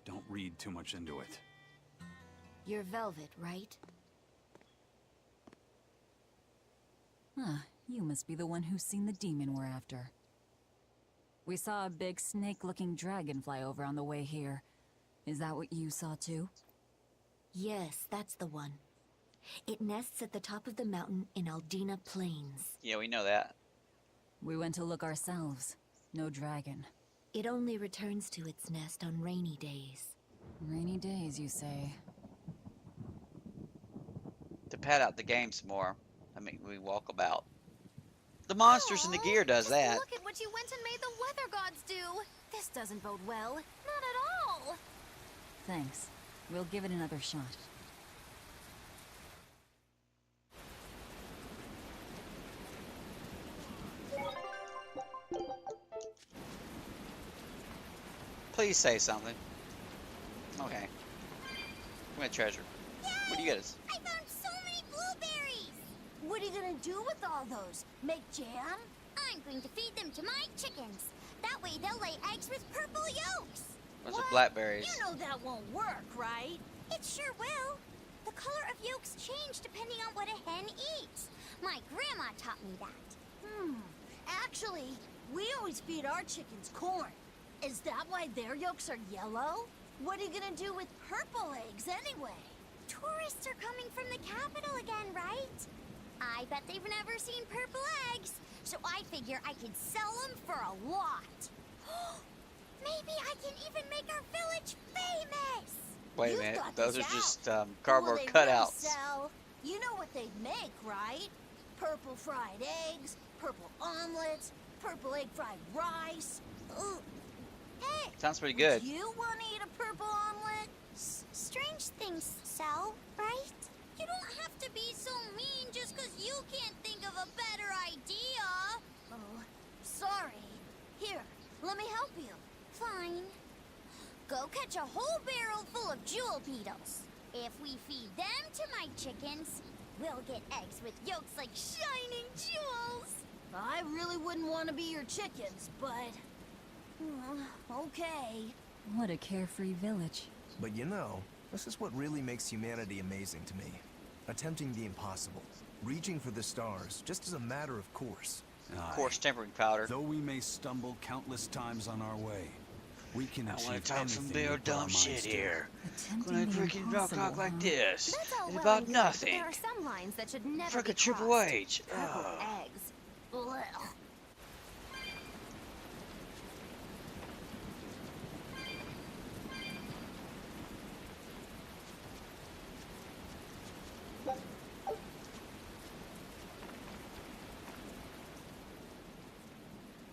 Don't read too much into it. You're Velvet, right? Ah, you must be the one who's seen the demon we're after. We saw a big snake-looking dragon fly over on the way here. Is that what you saw too? Yes, that's the one. It nests at the top of the mountain in Aldina Plains. Yeah, we know that. We went to look ourselves. No dragon. It only returns to its nest on rainy days. Rainy days, you say? To pad out the game some more. I mean, we walk about. The monsters and the gear does Just that. look at what you went and made the weather gods do! This doesn't bode well. Not at all! Thanks. We'll give it another shot. Please say something. Okay. Give me a treasure. What do you get us? I found so many blueberries! What are you gonna do with all those? Make jam? I'm going to feed them to my chickens. That way they'll lay eggs with purple yolks. Those are blackberries. You know that won't work, right? It sure will. The color of yolks change depending on what a hen eats. My grandma taught me that. Actually, we always feed our chickens corn. Is that why their yolks are yellow? What are you gonna do with purple eggs anyway? Tourists are coming from the capital again, right? I bet they've never seen purple eggs, so I figure I could sell them for a lot. Maybe I can even make our village famous! Wait a You've minute. got Those this are out. just What cardboard will they really cutouts. sell? You know what they'd make, right? Purple fried eggs, purple omelets, purple egg fried rice. Ooh. Hey! Sounds pretty good. You want to eat a purple omelet? Strange things sell, right? You don't have to be so mean just because you can't think of a better idea. Oh, sorry. Here, let me help you. Fine. Go catch a whole barrel full of jewel beetles. If we feed them to my chickens, we'll get eggs with yolks like shining jewels. I really wouldn't want to be your chickens, but... okay. What a carefree village. But you know, this is what really makes humanity amazing to me. Attempting the impossible. Reaching for the stars, just as a matter of course. Of course, tempering powder. Though we may stumble countless times on our way, we can I achieve want to talk some anything we big put our dumb shit minds to. here. Attempting When I the freaking rock impossible, like huh? this. That's all It's well about and good, nothing. There are some lines that should never be Frickin' triple crossed. H. Purple Ugh. eggs. Blech.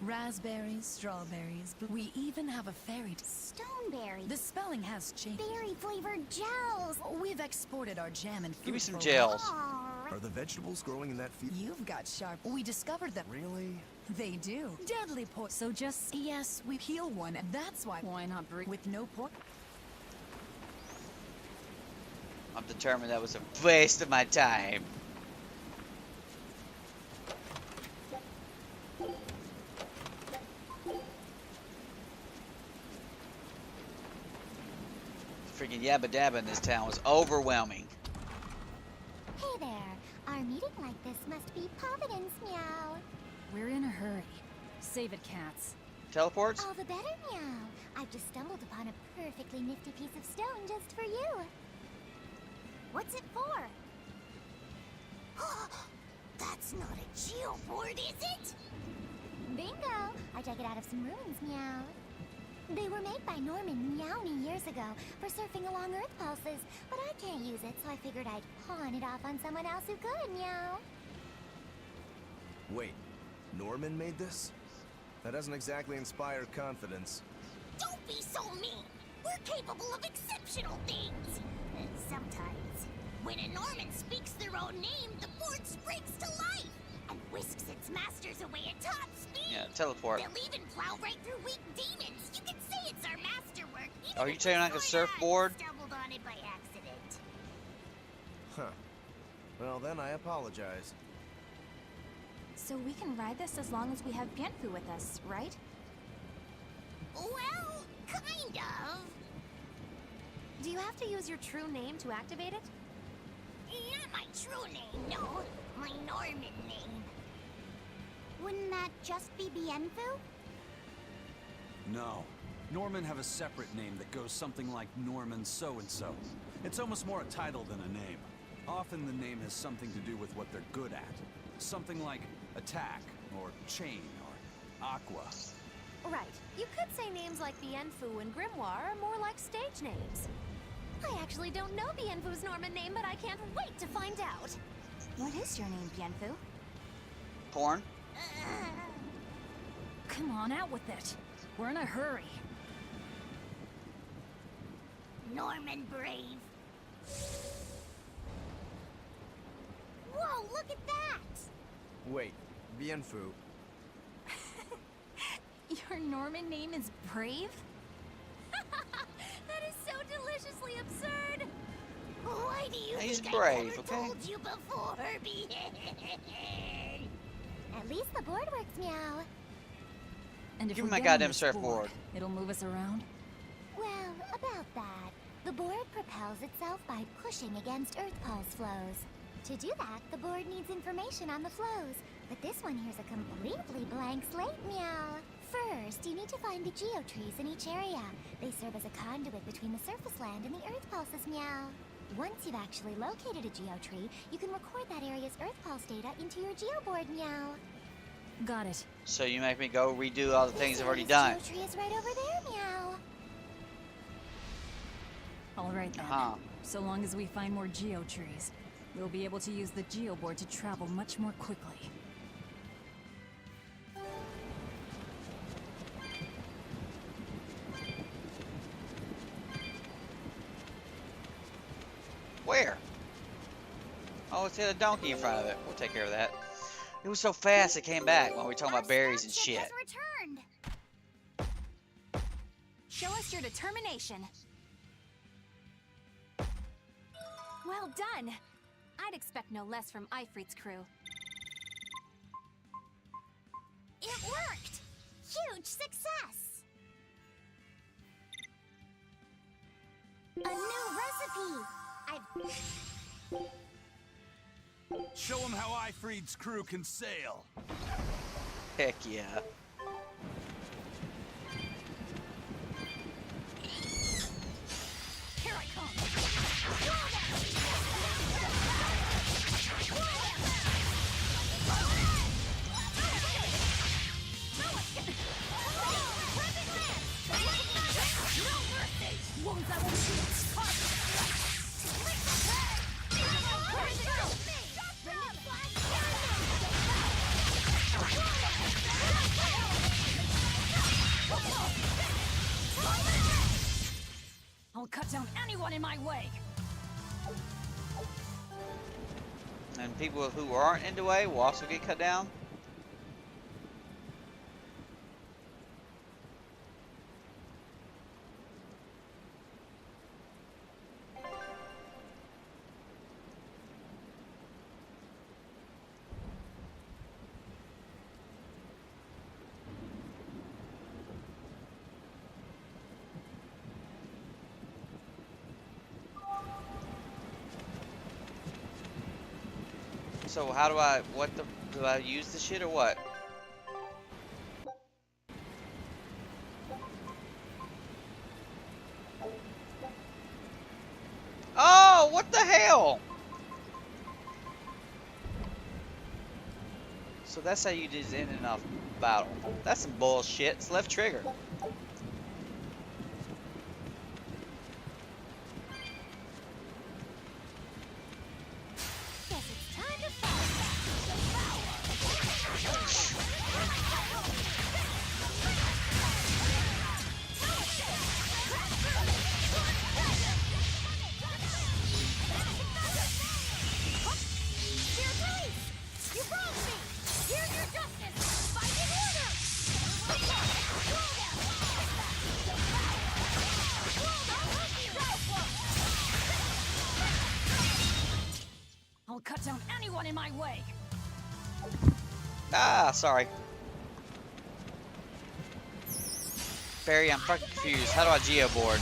Raspberries, strawberries, but we even have a fairy. Stoneberry. The spelling has changed. Berry-flavored gels. We've exported our jam and fruit. Give me some for- gels. Aw. Are the vegetables growing in that field? You've got sharp. We discovered them. Really? They do. Deadly poison. So just... Yes, we heal one, and that's why. Why not bring... With no pork. I'm determined that was a waste of my time. Freaking yabba dabba in this town was overwhelming. Hey there. Our meeting like this must be Providence, meow. We're in a hurry. Save it, cats. Teleports? All the better, meow. I've just stumbled upon a perfectly nifty piece of stone just for you. What's it for? That's not a geoboard, is it? Bingo! I dug it out of some ruins, meow. They were made by Norman Meowny years ago for surfing along Earth pulses, but I can't use it, so I figured I'd pawn it off on someone else who could, meow. Wait, Norman made this? That doesn't exactly inspire confidence. Don't be so mean! We're capable of exceptional things. Sometimes. When a Norman speaks their own name, the board springs to life and whisks its masters away at top speed. Yeah, teleport. They'll even plow right through weak demons. You can say it's our masterwork. Are you saying like a surfboard? Stumbled on it by accident. Huh. Well, then I apologize. So we can ride this as long as we have Bienfu with us, right? Well, kind of. Do you have to use your true name to activate it? Not my true name, no. My Norman name. Wouldn't that just be Bienfu? No. Norman have a separate name that goes something like Norman so-and-so. It's almost more a title than a name. Often the name has something to do with what they're good at. Something like attack, or chain, or aqua. Right. You could say names like Bienfu and Grimoire are more like stage names. I actually don't know Bienfu's Norman name, but I can't wait to find out. What is your name, Bienfu? Porn? Come on, out with it. We're in a hurry. Norman Brave. Whoa, look at that! Wait, Bienfu. Your Norman name is Brave? That is so deliciously absurd! Why do you He's think brave, I never okay? told you before, At least the board works, meow. And if Give we me my get on goddamn this surfboard. board, it'll move us around? Well, about that. The board propels itself by pushing against Earth Pulse flows. To do that, the board needs information on the flows. But this one here's a completely blank slate, meow. First, you need to find the geotrees in each area. They serve as a conduit between the surface land and the Earth Pulses, meow. Once you've actually located a geotree, you can record that area's Earth Pulse data into your geoboard, meow. Got it. So you make me go redo all the things I've already This done. geotree is right over there, meow. All right then. Uh-huh. So long as we find more geotrees, we'll be able to use the geoboard to travel much more quickly. Where? Oh, it's got a donkey in front of it. We'll take care of that. It was so fast it came back when we were talking about berries and shit. Has returned. Show us your determination. Well done. I'd expect no less from Ifrit's crew. It worked! Huge success! A new recipe! Show them how Ifrit's crew can sail. Heck yeah. Here I come! Wounds that won't I'll cut down anyone in my way. And people who aren't in the way will also get cut down. So how do I, do I use the shit or what? Oh, what the hell? So that's how you just end in a battle. That's some bullshit. It's left trigger. I'll cut down anyone in my way. Ah, sorry. Barry, I'm fucking confused. How do I geoboard?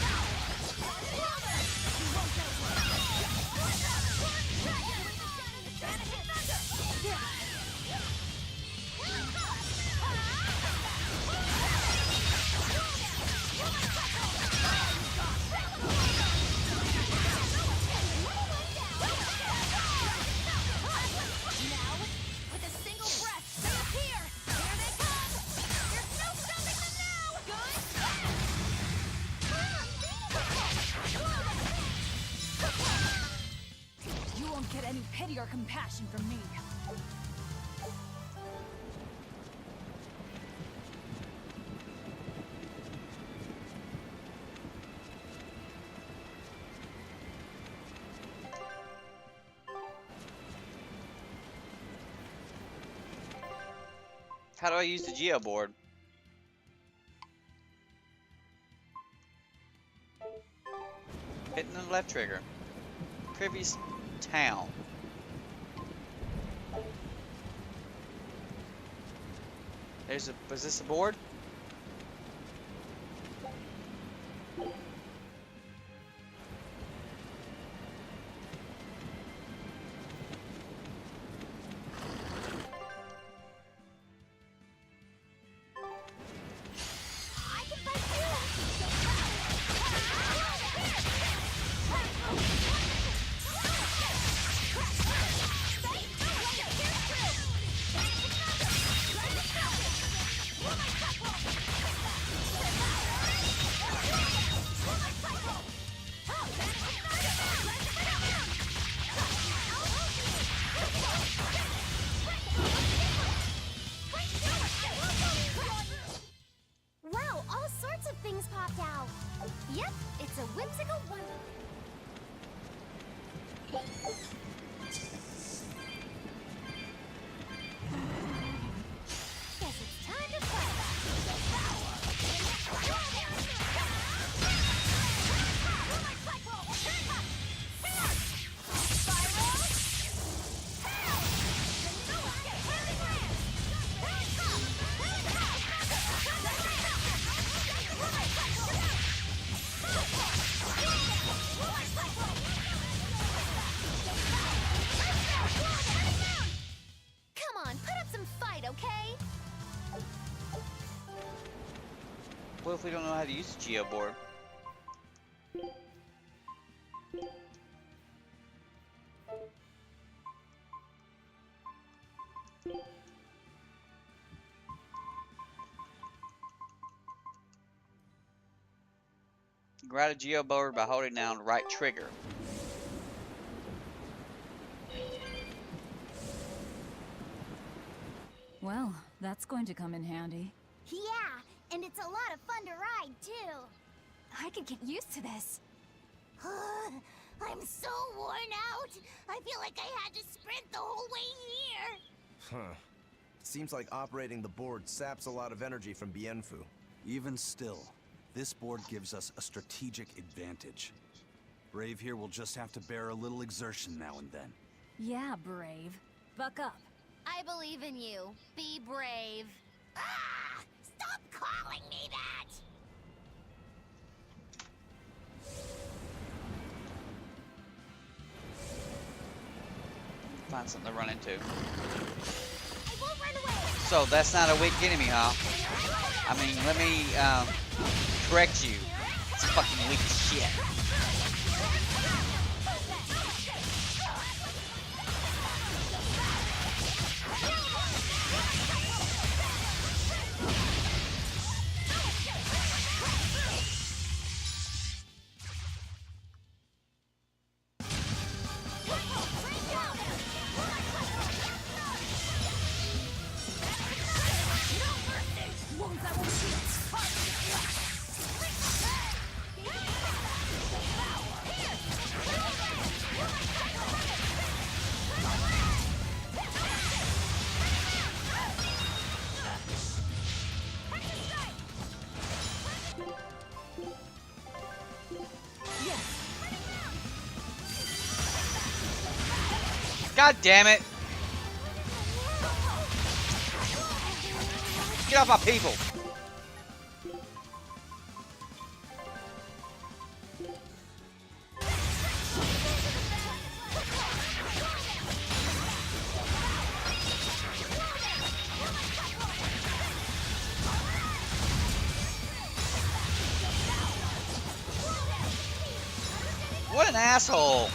You won't get any pity or compassion from me. How do I use the geoboard? Hitting the left trigger. Previous town. Was this a board? Wow, all sorts of things popped out. Yep, it's a whimsical wonder. Guess it's time to Come on, put up some fight, okay? What if we don't know how to use the geoboard? Grab a geoboard by holding down the right trigger. Well, that's going to come in handy. Yeah, and it's a lot of fun to ride, too. I could get used to this. I'm so worn out. I feel like I had to sprint the whole way here. Huh. Seems like operating the board saps a lot of energy from Bienfu. Even still, this board gives us a strategic advantage. Brave here will just have to bear a little exertion now and then. Yeah, Brave. Buck up. I believe in you. Be brave. Ah! Stop calling me that! Find something to run into. I won't run away! So that's not a weak enemy, huh? I mean, let me correct you. It's fucking weak as shit. God damn it! Get off my people! What an asshole!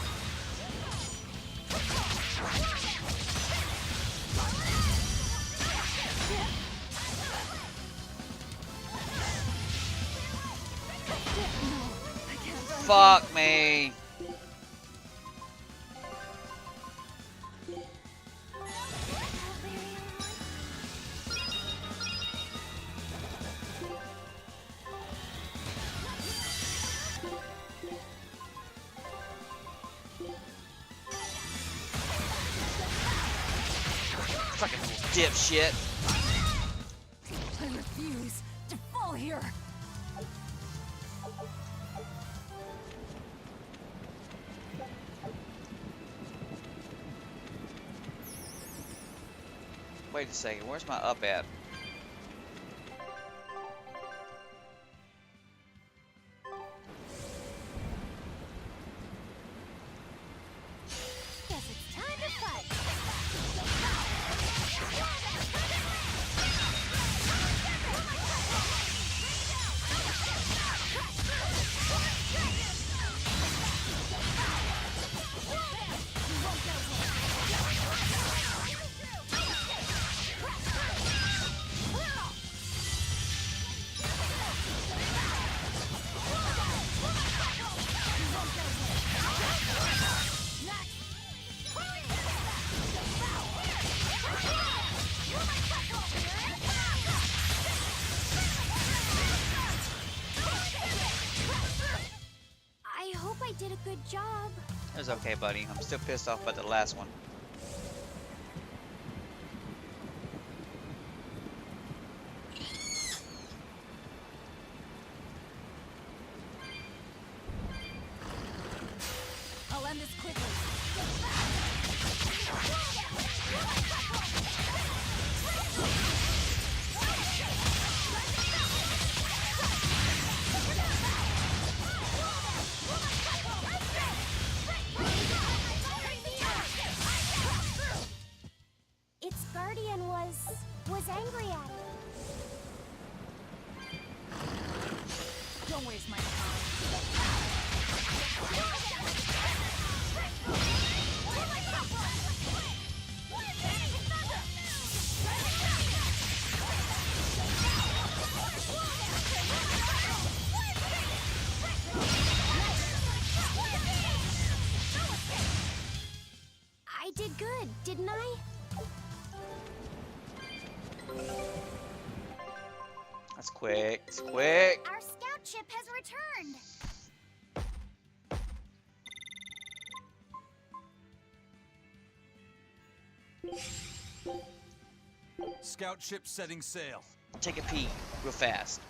Fuck me. Fucking little dipshit. I refuse to fall here. Wait a second, where's my up at? Guess it's time to fight. I hope I did a good job. It was okay, buddy. I'm still pissed off about the last one. I'll end this quickly. Its guardian was angry at it. Don't waste my time. I did good, didn't I? That's quick. It's quick. Our scout ship has returned. Scout ship setting sail. Take a pee real fast.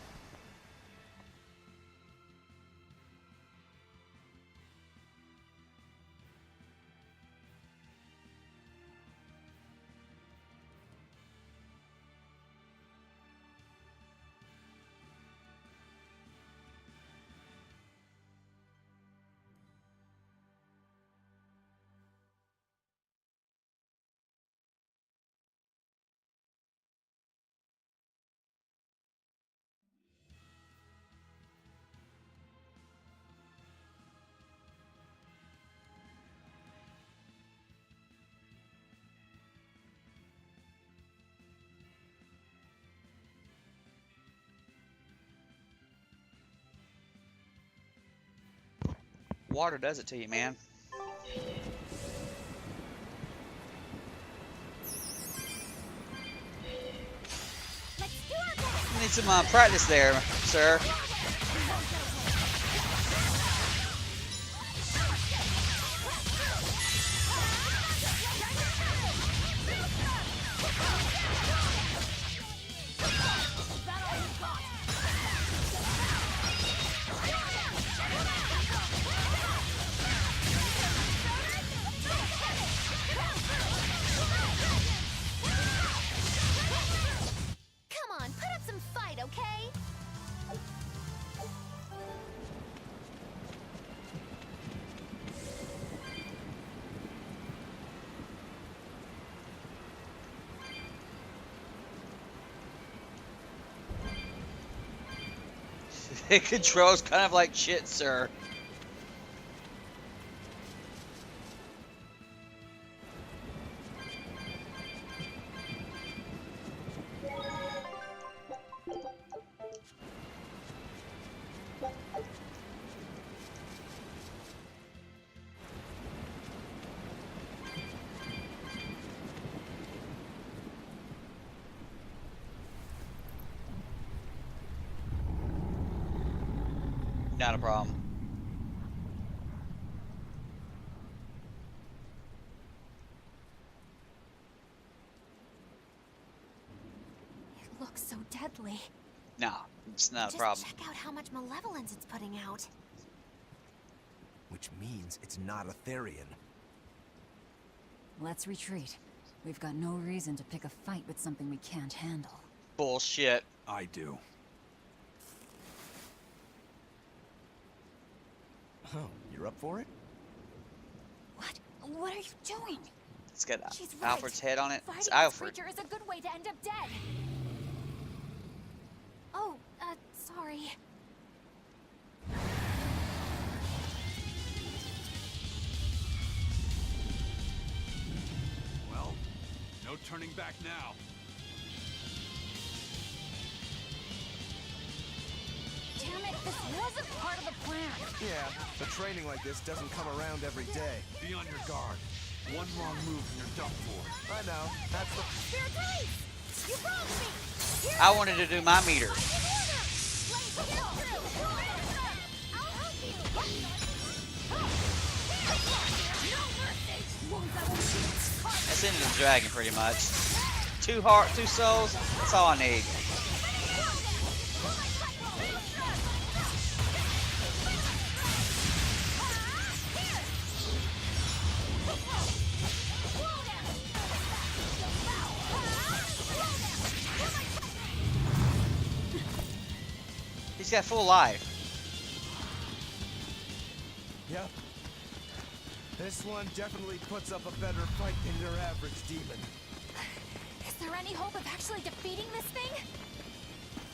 Water does it to you, man. Let's do our best. You need some practice there, sir. It controls kind of like shit, sir. Not a problem. It looks so deadly. Nah, it's not a Just problem. check out how much malevolence it's putting out. Which means it's not a Therian. Let's retreat. We've got no reason to pick a fight with something we can't handle. Bullshit. I do. Oh, you're up for it? What? What are you doing? It's got She's right. Alfred's head on it. Fighting It's this Alfred. creature is a good way to end up dead. Oh, sorry. Well, no turning back now. Damn it, this wasn't part of the plan. Yeah, but training like this doesn't come around every day. Be on your guard. One wrong move and you're done for. I know, that's the... Spirit Police! You broke me! Here, I wanted to do my meter. Blaze kill! I'll help you! No mercy! That's into the dragon, pretty much. 2 heart, 2 souls. That's all I need. He's got full life. Yep. This one definitely puts up a better fight than your average demon. Is there any hope of actually defeating this thing?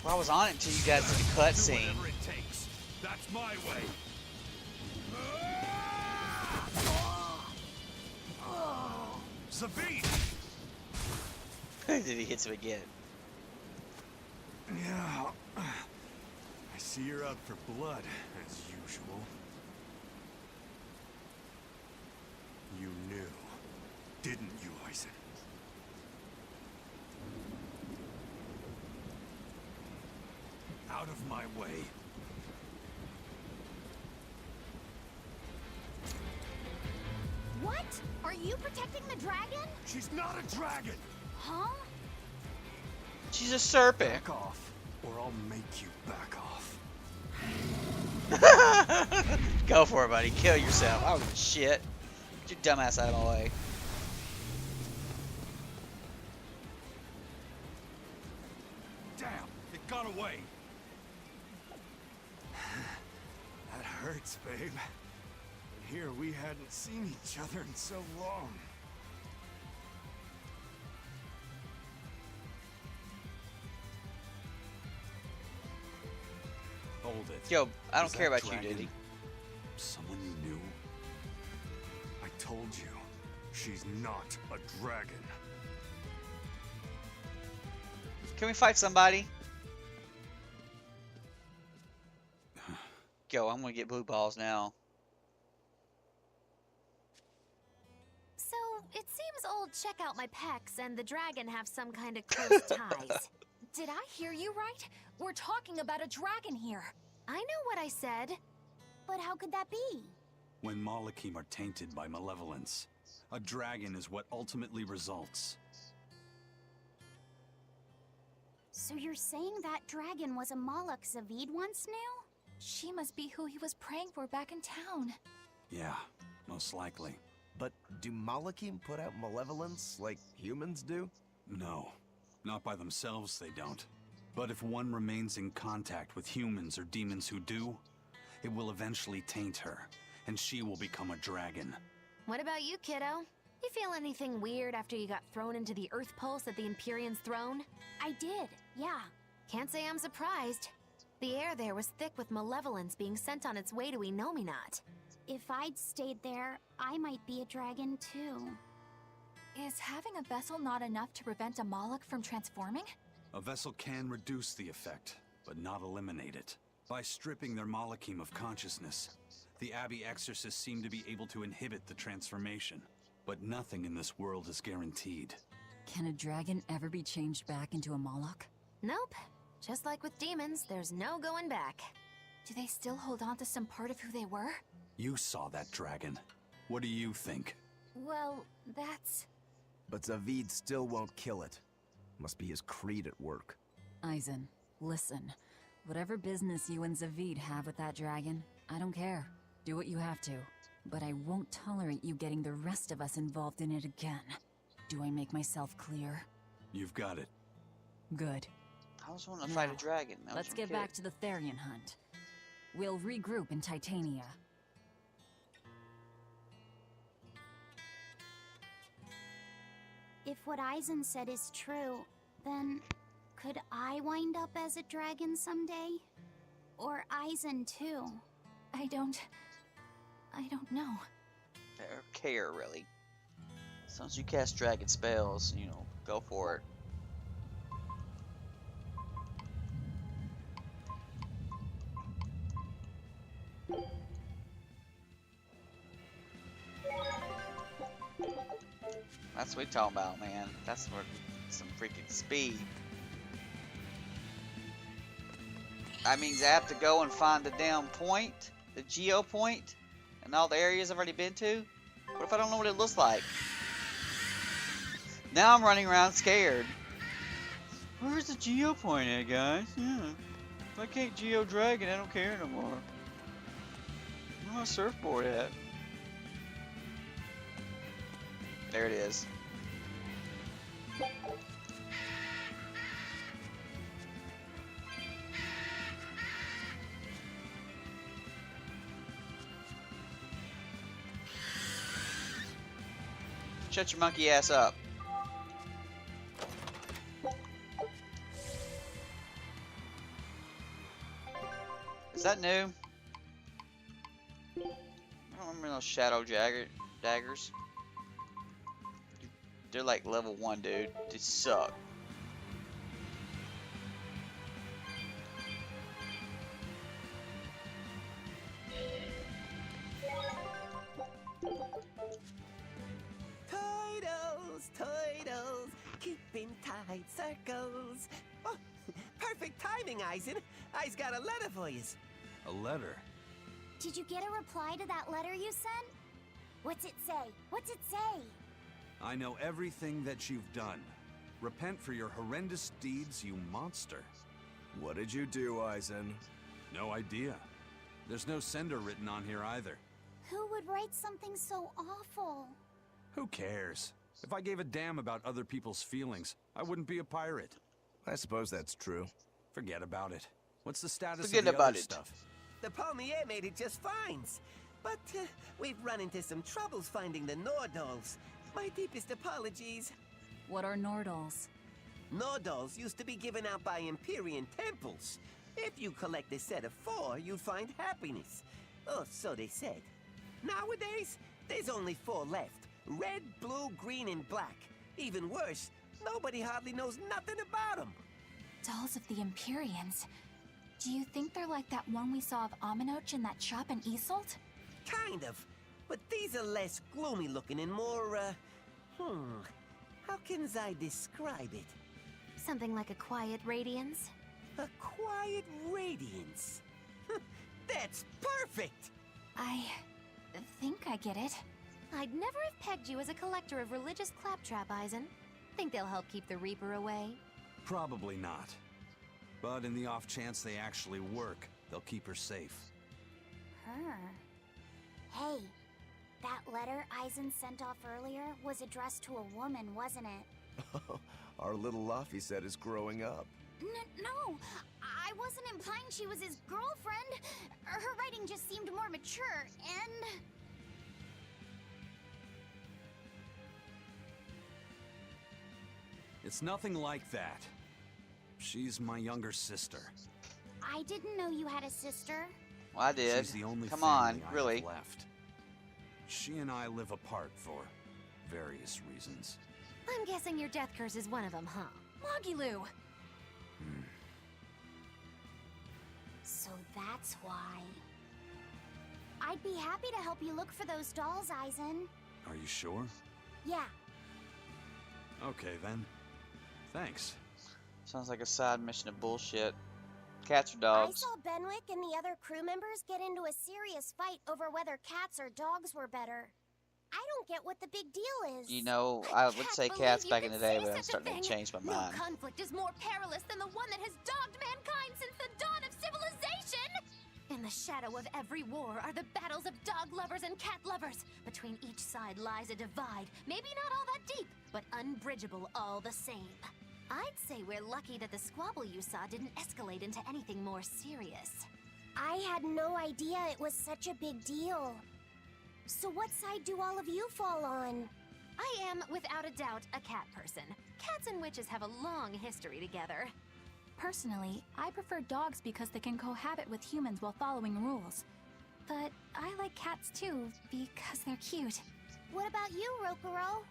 Well, I was on it until you guys did the cutscene. Whatever it takes. That's my way. Zabine! Did he hit him again? Yeah. I see you're out for blood, as usual. You knew, didn't you, Eisen? Out of my way. What? Are you protecting the dragon? She's not a dragon! Huh? She's a serpent. Back off, or I'll make you back off. Go for it, buddy. Kill yourself. I don't give a shit. Get your dumb ass out of my way. Damn, it got away. That hurts, babe. Here we hadn't seen each other in so long. Hold it. Yo, I don't Is care that about you, dragon Diddy. someone you knew? I told you, she's not a dragon. Can we fight somebody? Yo, I'm gonna get blue balls now. So, it seems old check out my pecs and the dragon have some kind of close ties. Did I hear you right? We're talking about a dragon here. I know what I said. But how could that be? When Malachim are tainted by malevolence, a dragon is what ultimately results. So you're saying that dragon was a Moloch Zavid once knew? She must be who he was praying for back in town. Yeah, most likely. But do Malachim put out malevolence like humans do? No, not by themselves they don't. But if one remains in contact with humans or demons who do, it will eventually taint her, and she will become a dragon. What about you, kiddo? You feel anything weird after you got thrown into the Earth Pulse at the Empyrean's throne? I did, yeah. Can't say I'm surprised. The air there was thick with malevolence being sent on its way to Enominat. If I'd stayed there, I might be a dragon too. Is having a vessel not enough to prevent a Moloch from transforming? A vessel can reduce the effect, but not eliminate it. By stripping their Malachim of consciousness, the Abbey exorcists seem to be able to inhibit the transformation. But nothing in this world is guaranteed. Can a dragon ever be changed back into a Moloch? Nope. Just like with demons, there's no going back. Do they still hold on to some part of who they were? You saw that dragon. What do you think? Well, that's... But Zavid still won't kill it. Must be his creed at work. Eisen, listen. Whatever business you and Zavid have with that dragon, I don't care. Do what you have to. But I won't tolerate you getting the rest of us involved in it again. Do I make myself clear? You've got it. Good. I was wanting to fight a dragon. Let's get back to the Therian hunt. We'll regroup in Titania. If what Eisen said is true, then could I wind up as a dragon someday? Or Eisen too? I don't know. Or care, really. As long as you cast dragon spells, you know, go for it. That's what we talking about, man. That's what some freaking speed. That means I have to go and find the damn point, the geo point, and all the areas I've already been to. What if I don't know what it looks like? Now I'm running around scared. Where's the geo point at, guys? Yeah. If I can't geo dragon, I don't care no more. Where's my surfboard at? There it is. Shut your monkey ass up. Is that new? I don't remember those shadow daggers. They're like level 1, dude. They suck. Toidles, keeping tight circles. Oh, perfect timing, Eisen. I's got a letter for you. A letter? Did you get a reply to that letter you sent? What's it say? What's it say? I know everything that you've done. Repent for your horrendous deeds, you monster. What did you do, Eisen? No idea. There's no sender written on here either. Who would write something so awful? Who cares? If I gave a damn about other people's feelings, I wouldn't be a pirate. I suppose that's true. Forget about it. What's the status Forget of the about other it. stuff? The Palmier made it just fine. But we've run into some troubles finding the Nordals. My deepest apologies. What are Nordals? Nordals used to be given out by Empyrean temples. If you collect a set of 4, you'd find happiness. Oh, so they said. Nowadays, there's only 4 left. Red, blue, green, and black. Even worse, nobody hardly knows nothing about them. Dolls of the Empyreans. Do you think they're like that one we saw of Aminoch in that shop in Isolt? Kind of. But these are less gloomy looking and more, how can I describe it? Something like a quiet radiance? A quiet radiance. That's perfect! I think I get it. I'd never have pegged you as a collector of religious claptrap, Eisen. Think they'll help keep the Reaper away? Probably not. But in the off chance they actually work, they'll keep her safe. Her? Hey, that letter Eisen sent off earlier was addressed to a woman, wasn't it? Our little Laffy set is growing up. No, I wasn't implying she was his girlfriend. Her writing just seemed more mature, and... It's nothing like that. She's my younger sister. I didn't know you had a sister. Well, I did. She's the only Come family on, I really. have left. She and I live apart for various reasons. I'm guessing your death curse is one of them, huh? Mogiloo! So that's why. I'd be happy to help you look for those dolls, Eisen. Are you sure? Yeah. Okay, then. Thanks. Sounds like a side mission of bullshit. Cats or I dogs? saw Benwick and the other crew members get into a serious fight over whether cats or dogs were better. I don't get what the big deal is. You know, I would say cats back in the day, but I'm Such a starting to thing. change my No mind. conflict is more perilous than the one that has dogged mankind since the dawn of civilization. In the shadow of every war are the battles of dog lovers and cat lovers. Between each side lies a divide, maybe not all that deep, but unbridgeable all the same. I'd say we're lucky that the squabble you saw didn't escalate into anything more serious. I had no idea it was such a big deal. So what side do all of you fall on? I am, without a doubt, a cat person. Cats and witches have a long history together. Personally, I prefer dogs because they can cohabit with humans while following rules. But I like cats too, because they're cute. What about you, Rokuro?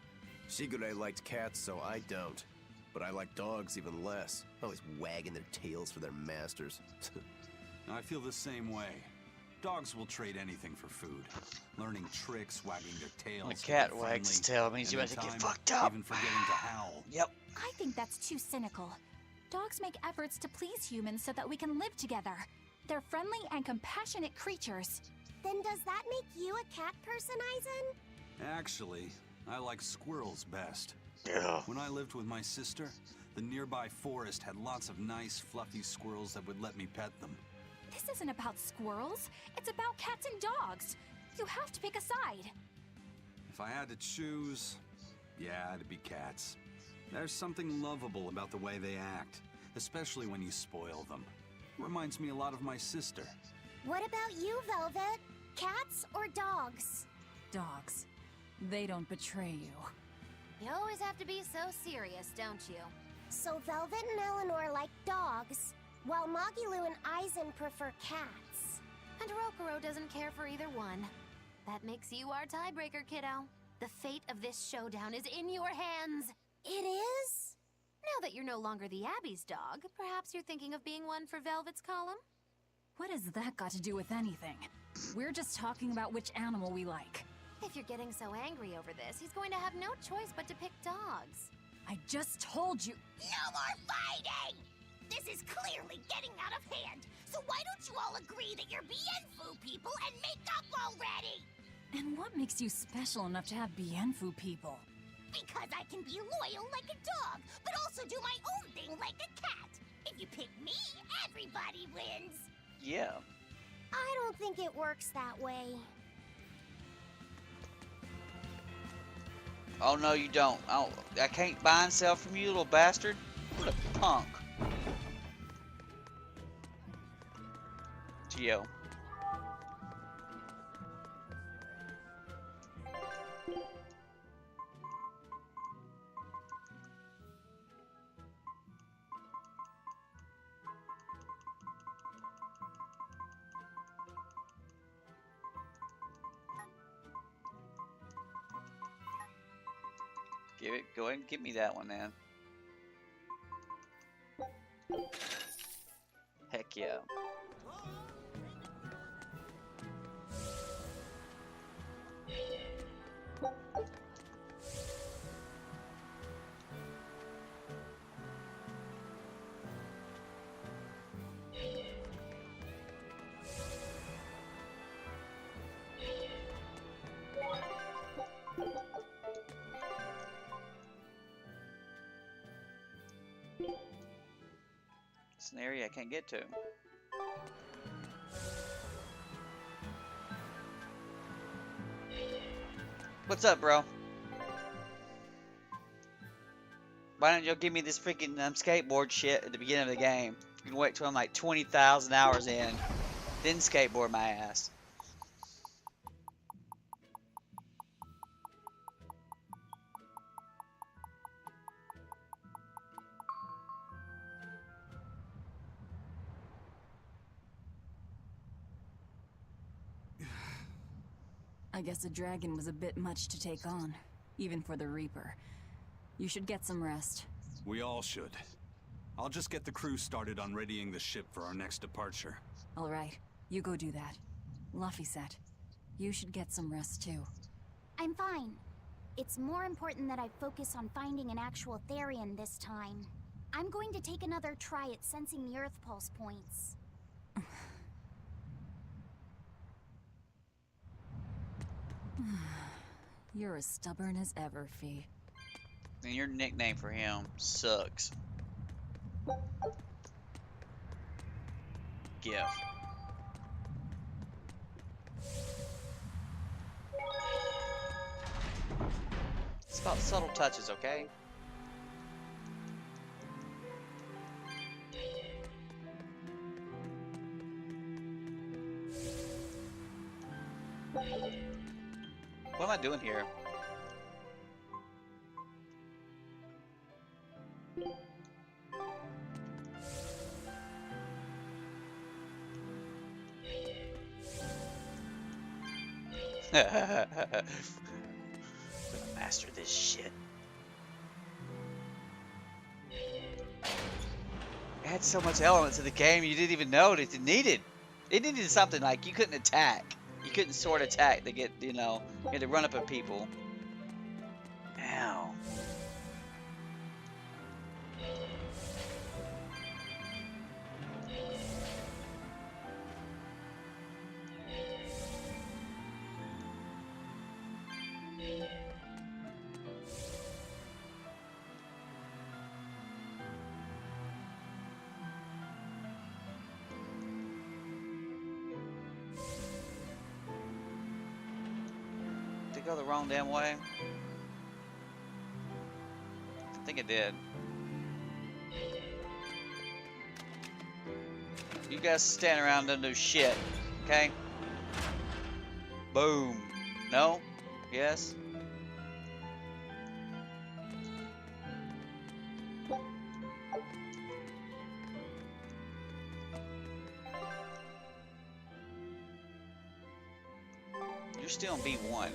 Shigure liked cats, so I don't. But I like dogs even less. Always wagging their tails for their masters. I feel the same way. Dogs will trade anything for food. Learning tricks, wagging their tails. When a cat wags his tail, it means you and have in to get time, fucked up. Even forgetting to howl. Yep. I think that's too cynical. Dogs make efforts to please humans so that we can live together. They're friendly and compassionate creatures. Then does that make you a cat person, Eisen? Actually, I like squirrels best. Yeah. When I lived with my sister, the nearby forest had lots of nice, fluffy squirrels that would let me pet them. This isn't about squirrels. It's about cats and dogs. You have to pick a side. If I had to choose, yeah, it'd be cats. There's something lovable about the way they act, especially when you spoil them. Reminds me a lot of my sister. What about you, Velvet? Cats or dogs? Dogs. They don't betray you. You always have to be so serious, don't you? So Velvet and Eleanor like dogs, while Mogiloo and Eisen prefer cats. And Rokuro doesn't care for either one. That makes you our tiebreaker, kiddo. The fate of this showdown is in your hands. It is? Now that you're no longer the Abbey's dog, perhaps you're thinking of being one for Velvet's column? What has that got to do with anything? We're just talking about which animal we like. If you're getting so angry over this, he's going to have no choice but to pick dogs. I just told you. No more fighting! This is clearly getting out of hand, so why don't you all agree that you're Bienfu people and make up already? And what makes you special enough to have Bienfu people? Because I can be loyal like a dog, but also do my own thing like a cat. If you pick me, everybody wins. Yeah. I don't think it works that way. Oh, no, you don't. Oh, I can't buy and sell from you, little bastard. What a punk. Geo. Go ahead and give me that one, man. Heck yeah. It's an area I can't get to. What's up, bro? Why don't you give me this freaking skateboard shit at the beginning of the game? You can wait till I'm like 20,000 hours in, then skateboard my ass. I guess a dragon was a bit much to take on, even for the Reaper. You should get some rest. We all should. I'll just get the crew started on readying the ship for our next departure. All right, you go do that. Laphicet, you should get some rest too. I'm fine. It's more important that I focus on finding an actual Therian this time. I'm going to take another try at sensing the Earth Pulse points. You're as stubborn as ever, Fee. And your nickname for him sucks. Give. It's about subtle touches, okay? What am I doing here? I'm gonna master this shit. It had so much elements in the game you didn't even know it needed. It needed something like you couldn't attack. You couldn't sword attack to get, you know, you had to run up at people. Ow. Go the wrong damn way? I think it did. You guys stand around and do shit, okay? Boom. No? Yes? You're still in B1.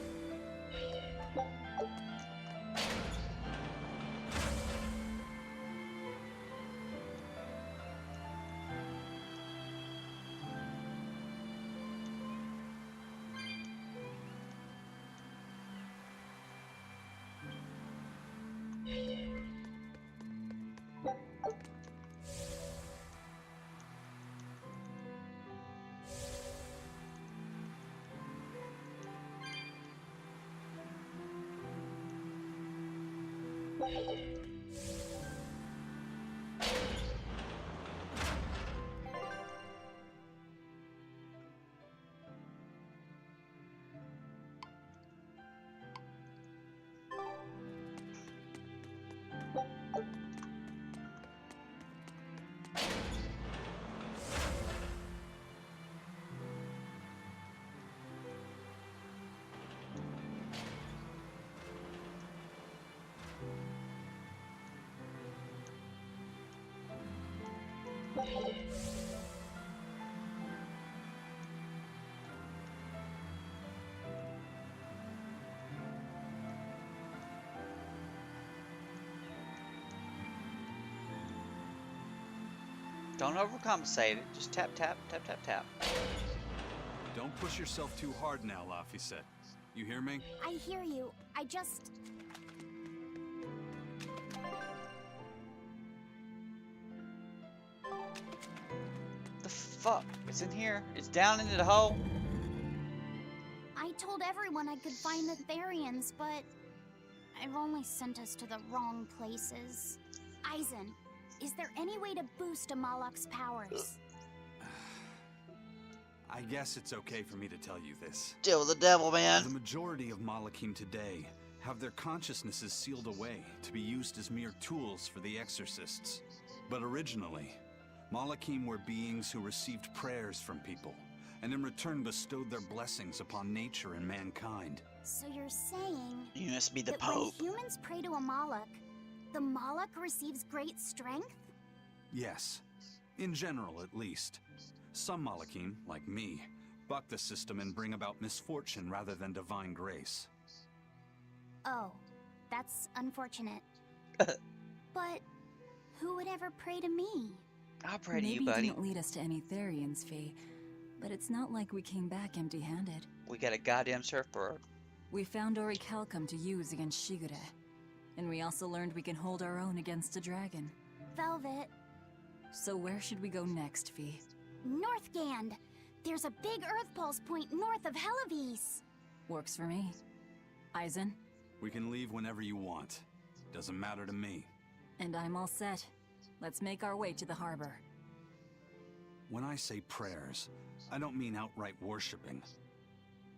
Don't overcompensate it. Just tap, tap, tap, tap, tap. Don't push yourself too hard now, Laphicet. You hear me? I hear you. I just... The fuck? It's in here. It's down into the hole. I told everyone I could find the Therians, but I've only sent us to the wrong places. Eisen, is there any way to boost Amalok's powers? I guess it's okay for me to tell you this. Deal with the devil, man. The majority of Malakim today have their consciousnesses sealed away to be used as mere tools for the exorcists. But originally, Malakim were beings who received prayers from people, and in return bestowed their blessings upon nature and mankind. So you're saying... You must be the that Pope. when humans pray to Amalok, the Moloch receives great strength? Yes. In general, at least. Some Malakim, like me, buck the system and bring about misfortune rather than divine grace. Oh, that's unfortunate. But who would ever pray to me? I'll pray to Maybe you, buddy. didn't lead us to any Therians, Fee, but it's not like we came back empty-handed. We got a goddamn surfboard. We found Orichalcum to use against Shigure, and we also learned we can hold our own against a dragon. Velvet. So where should we go next, Fee? Northgand! There's a big Earth Pulse point north of Helivis. Works for me. Eisen? We can leave whenever you want. Doesn't matter to me. And I'm all set. Let's make our way to the harbor. When I say prayers, I don't mean outright worshipping.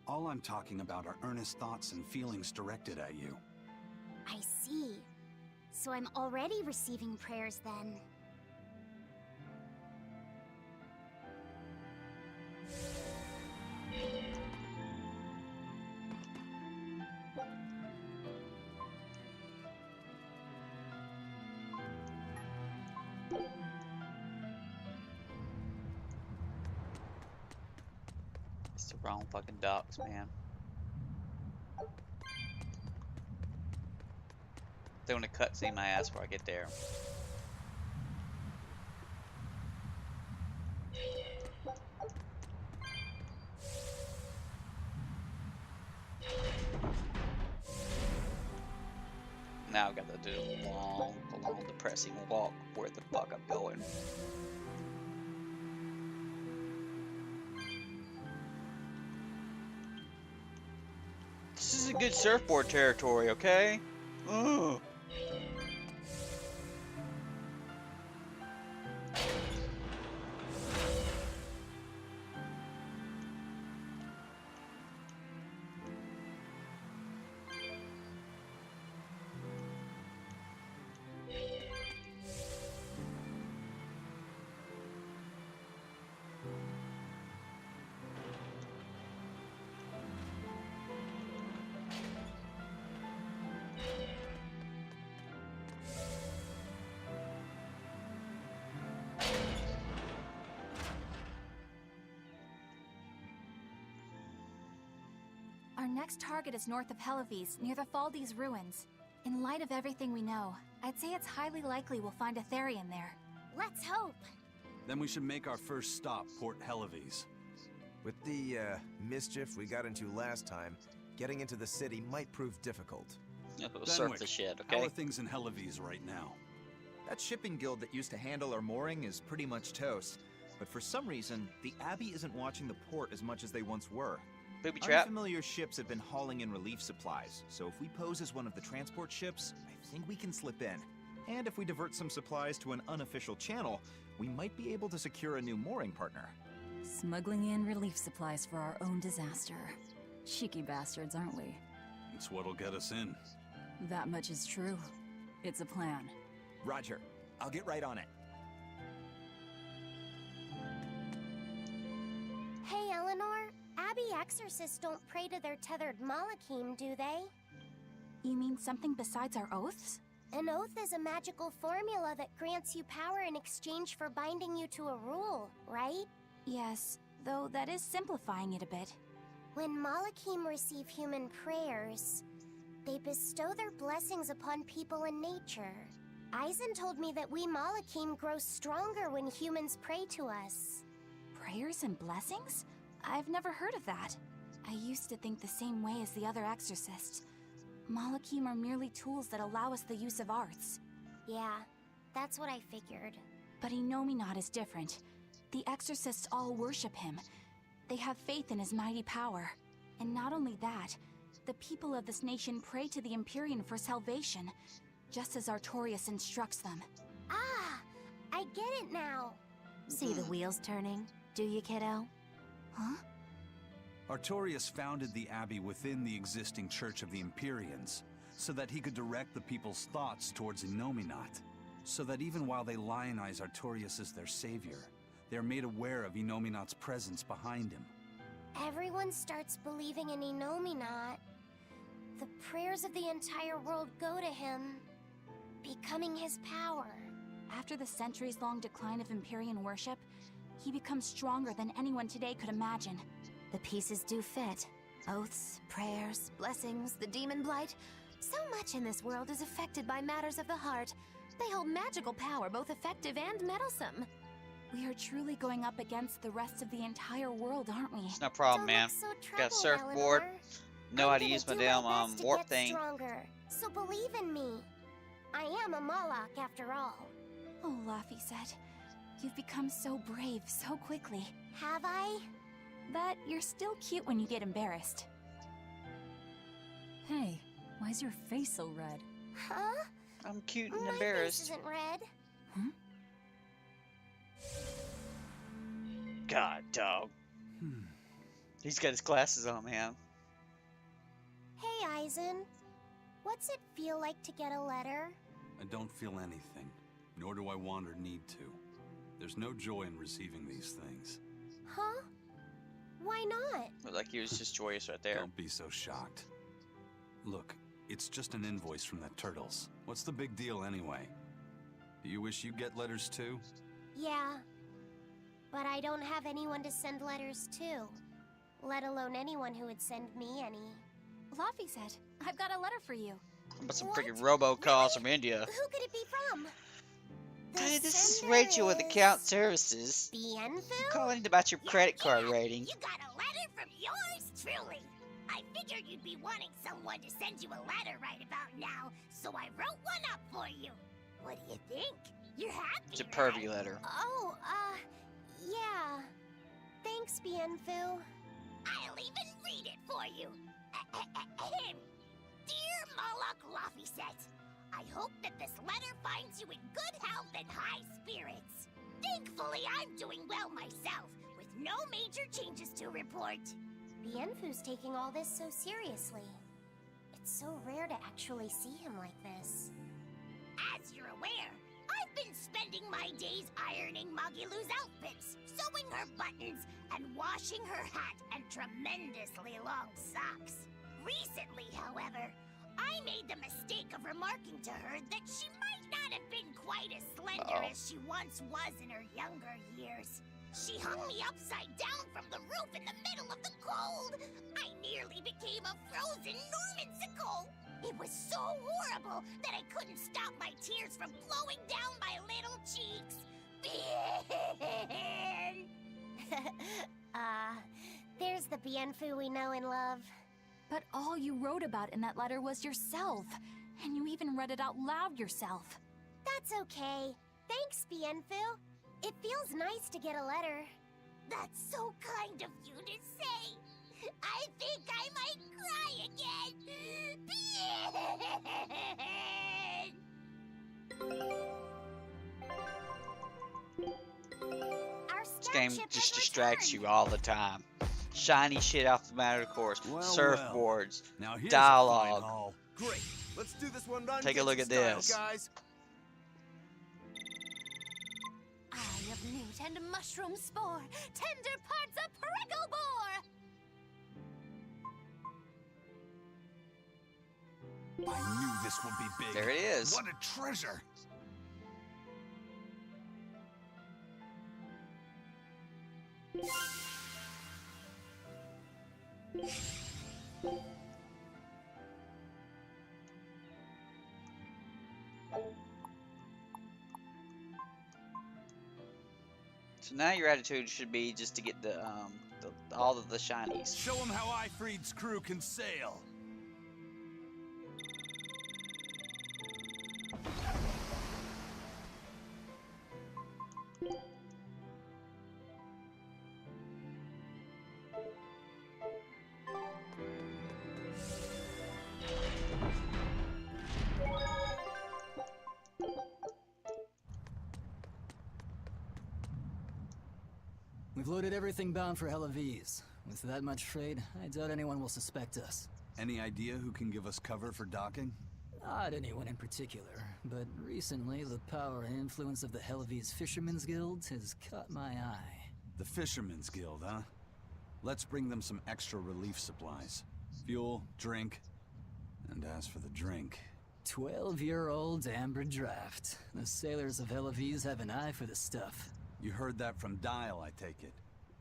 All I'm talking about are earnest thoughts and feelings directed at you. I see. So I'm already receiving prayers then. It's the wrong fucking docks, man. They're gonna cutscene my ass before I get there. Now I gotta do a long, depressing walk where the fuck I'm going. This is a good surfboard territory, okay? Ugh. Our next target is north of Helivis, near the Faldes ruins. In light of everything we know, I'd say it's highly likely we'll find a Therian there. Let's hope. Then we should make our first stop, Port Helivis. With the mischief we got into last time, getting into the city might prove difficult. Surf the shit, How okay? are things in Helivis right now? That shipping guild that used to handle our mooring is pretty much toast. But for some reason, the Abbey isn't watching the port as much as they once were. Booby trap. Unfamiliar ships have been hauling in relief supplies, so if we pose as one of the transport ships, I think we can slip in. And if we divert some supplies to an unofficial channel, we might be able to secure a new mooring partner. Smuggling in relief supplies for our own disaster. Cheeky bastards, aren't we? It's what'll get us in. That much is true. It's a plan. Roger. I'll get right on it. Hey, Eleanor. Abbey exorcists don't pray to their tethered Malachim, do they? You mean something besides our oaths? An oath is a magical formula that grants you power in exchange for binding you to a rule, right? Yes, though that is simplifying it a bit. When Malachim receive human prayers, they bestow their blessings upon people and nature. Eisen told me that we Malachim grow stronger when humans pray to us. Prayers and blessings? I've never heard of that. I used to think the same way as the other exorcists. Malachim are merely tools that allow us the use of arts. Yeah, that's what I figured. But Inominat is different. The exorcists all worship him. They have faith in his mighty power. And not only that, the people of this nation pray to the Empyrean for salvation, just as Artorias instructs them. Ah, I get it now. See the wheels turning, do you, kiddo? Huh? Artorias founded the Abbey within the existing Church of the Empyreans, so that he could direct the people's thoughts towards Inominat, so that even while they lionize Artorias as their savior, they are made aware of Inominat's presence behind him. Everyone starts believing in Inominat. The prayers of the entire world go to him, becoming his power. After the centuries-long decline of Empyrean worship, he becomes stronger than anyone today could imagine. The pieces do fit. Oaths, prayers, blessings, the demon blight. So much in this world is affected by matters of the heart. They hold magical power, both effective and meddlesome. We are truly going up against the rest of the entire world, aren't we? It's no problem, man. Got a surfboard. Know how to use my damn warp thing. Stronger, so believe in me. I am a Moloch after all. Oh, Laphicet, you've become so brave so quickly. Have I? But you're still cute when you get embarrassed. Hey, why's your face so red? Huh? I'm cute and My embarrassed. face isn't red. God, dog. He's got his glasses on, man. Hey, Eisen. What's it feel like to get a letter? I don't feel anything, nor do I want or need to. There's no joy in receiving these things. Huh? Why not? Looked like he was just joyous right there. Don't be so shocked. Look, it's just an invoice from the Turtles. What's the big deal anyway? Do you wish you get letters too? Yeah. But I don't have anyone to send letters to. Let alone anyone who would send me any. Laphicet, I've got a letter for you. About some freaking robocalls from India. Who could it be from? Hey, this is Rachel with Account Services. Bienfu? Calling about your credit card rating. You got a letter from yours truly. I figured you'd be wanting someone to send you a letter right about now, so I wrote one up for you. What do you think? You're happy, It's a pervy letter. Oh, yeah. Thanks, Bienfu. I'll even read it for you. Dear Moloch Laphicet, I hope that this letter finds you in good health and high spirits. Thankfully, I'm doing well myself, with no major changes to report. Bienfu's taking all this so seriously. It's so rare to actually see him like this. As you're aware, I've been spending my days ironing Magilu's outfits, sewing her buttons, and washing her hat and tremendously long socks. Recently, however, I made the mistake of remarking to her that she might not have been quite as slender as she once was in her younger years. She hung me upside down from the roof in the middle of the cold. I nearly became a frozen Normansicle. It was so horrible that I couldn't stop my tears from flowing down my little cheeks. There's the Bienfu we know and love. But all you wrote about in that letter was yourself. And you even read it out loud yourself. That's okay. Thanks, Bienfu. It feels nice to get a letter. That's so kind of you to say. I think I might cry again. This game just distracts you all the time. Shiny shit off the matter course. Surfboards. Now here's Dialogue. Great. Let's do this one run. Take a look at this. Guys. Eye of newt and mushroom spore, tender parts of prickle boar. I knew this would be big. There it is. What a treasure. So now your attitude should be just to get all of the shinies. Show them how Ifreed's crew can sail. We've loaded everything bound for Helaviz. With that much freight, I doubt anyone will suspect us. Any idea who can give us cover for docking? Not anyone in particular, but recently the power and influence of the Helaviz Fishermen's Guild has caught my eye. The Fishermen's Guild, huh? Let's bring them some extra relief supplies. Fuel, drink, and as for the drink... 12-year-old amber draft. The sailors of Helaviz have an eye for the stuff. You heard that from Dial, I take it.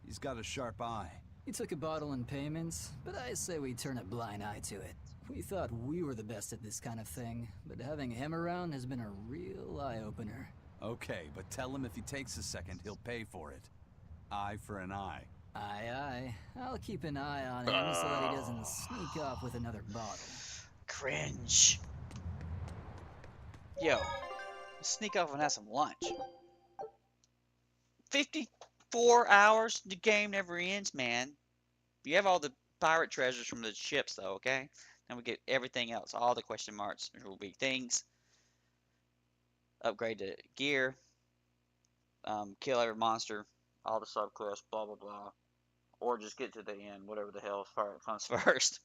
He's got a sharp eye. He took a bottle in payments, but I say we turn a blind eye to it. We thought we were the best at this kind of thing, but having him around has been a real eye-opener. Okay, but tell him if he takes a second, he'll pay for it. Eye for an eye. Aye, aye. I'll keep an eye on him so that he doesn't sneak off with another bottle. Cringe. Yo, sneak off and have some lunch. 54 hours? The game never ends, man. You have all the pirate treasures from the ships, though, okay? And we get everything else. All the question marks. There will be things. Upgrade the gear. Kill every monster. All the subquests, blah, blah, blah. Or just get to the end, whatever the hell comes first.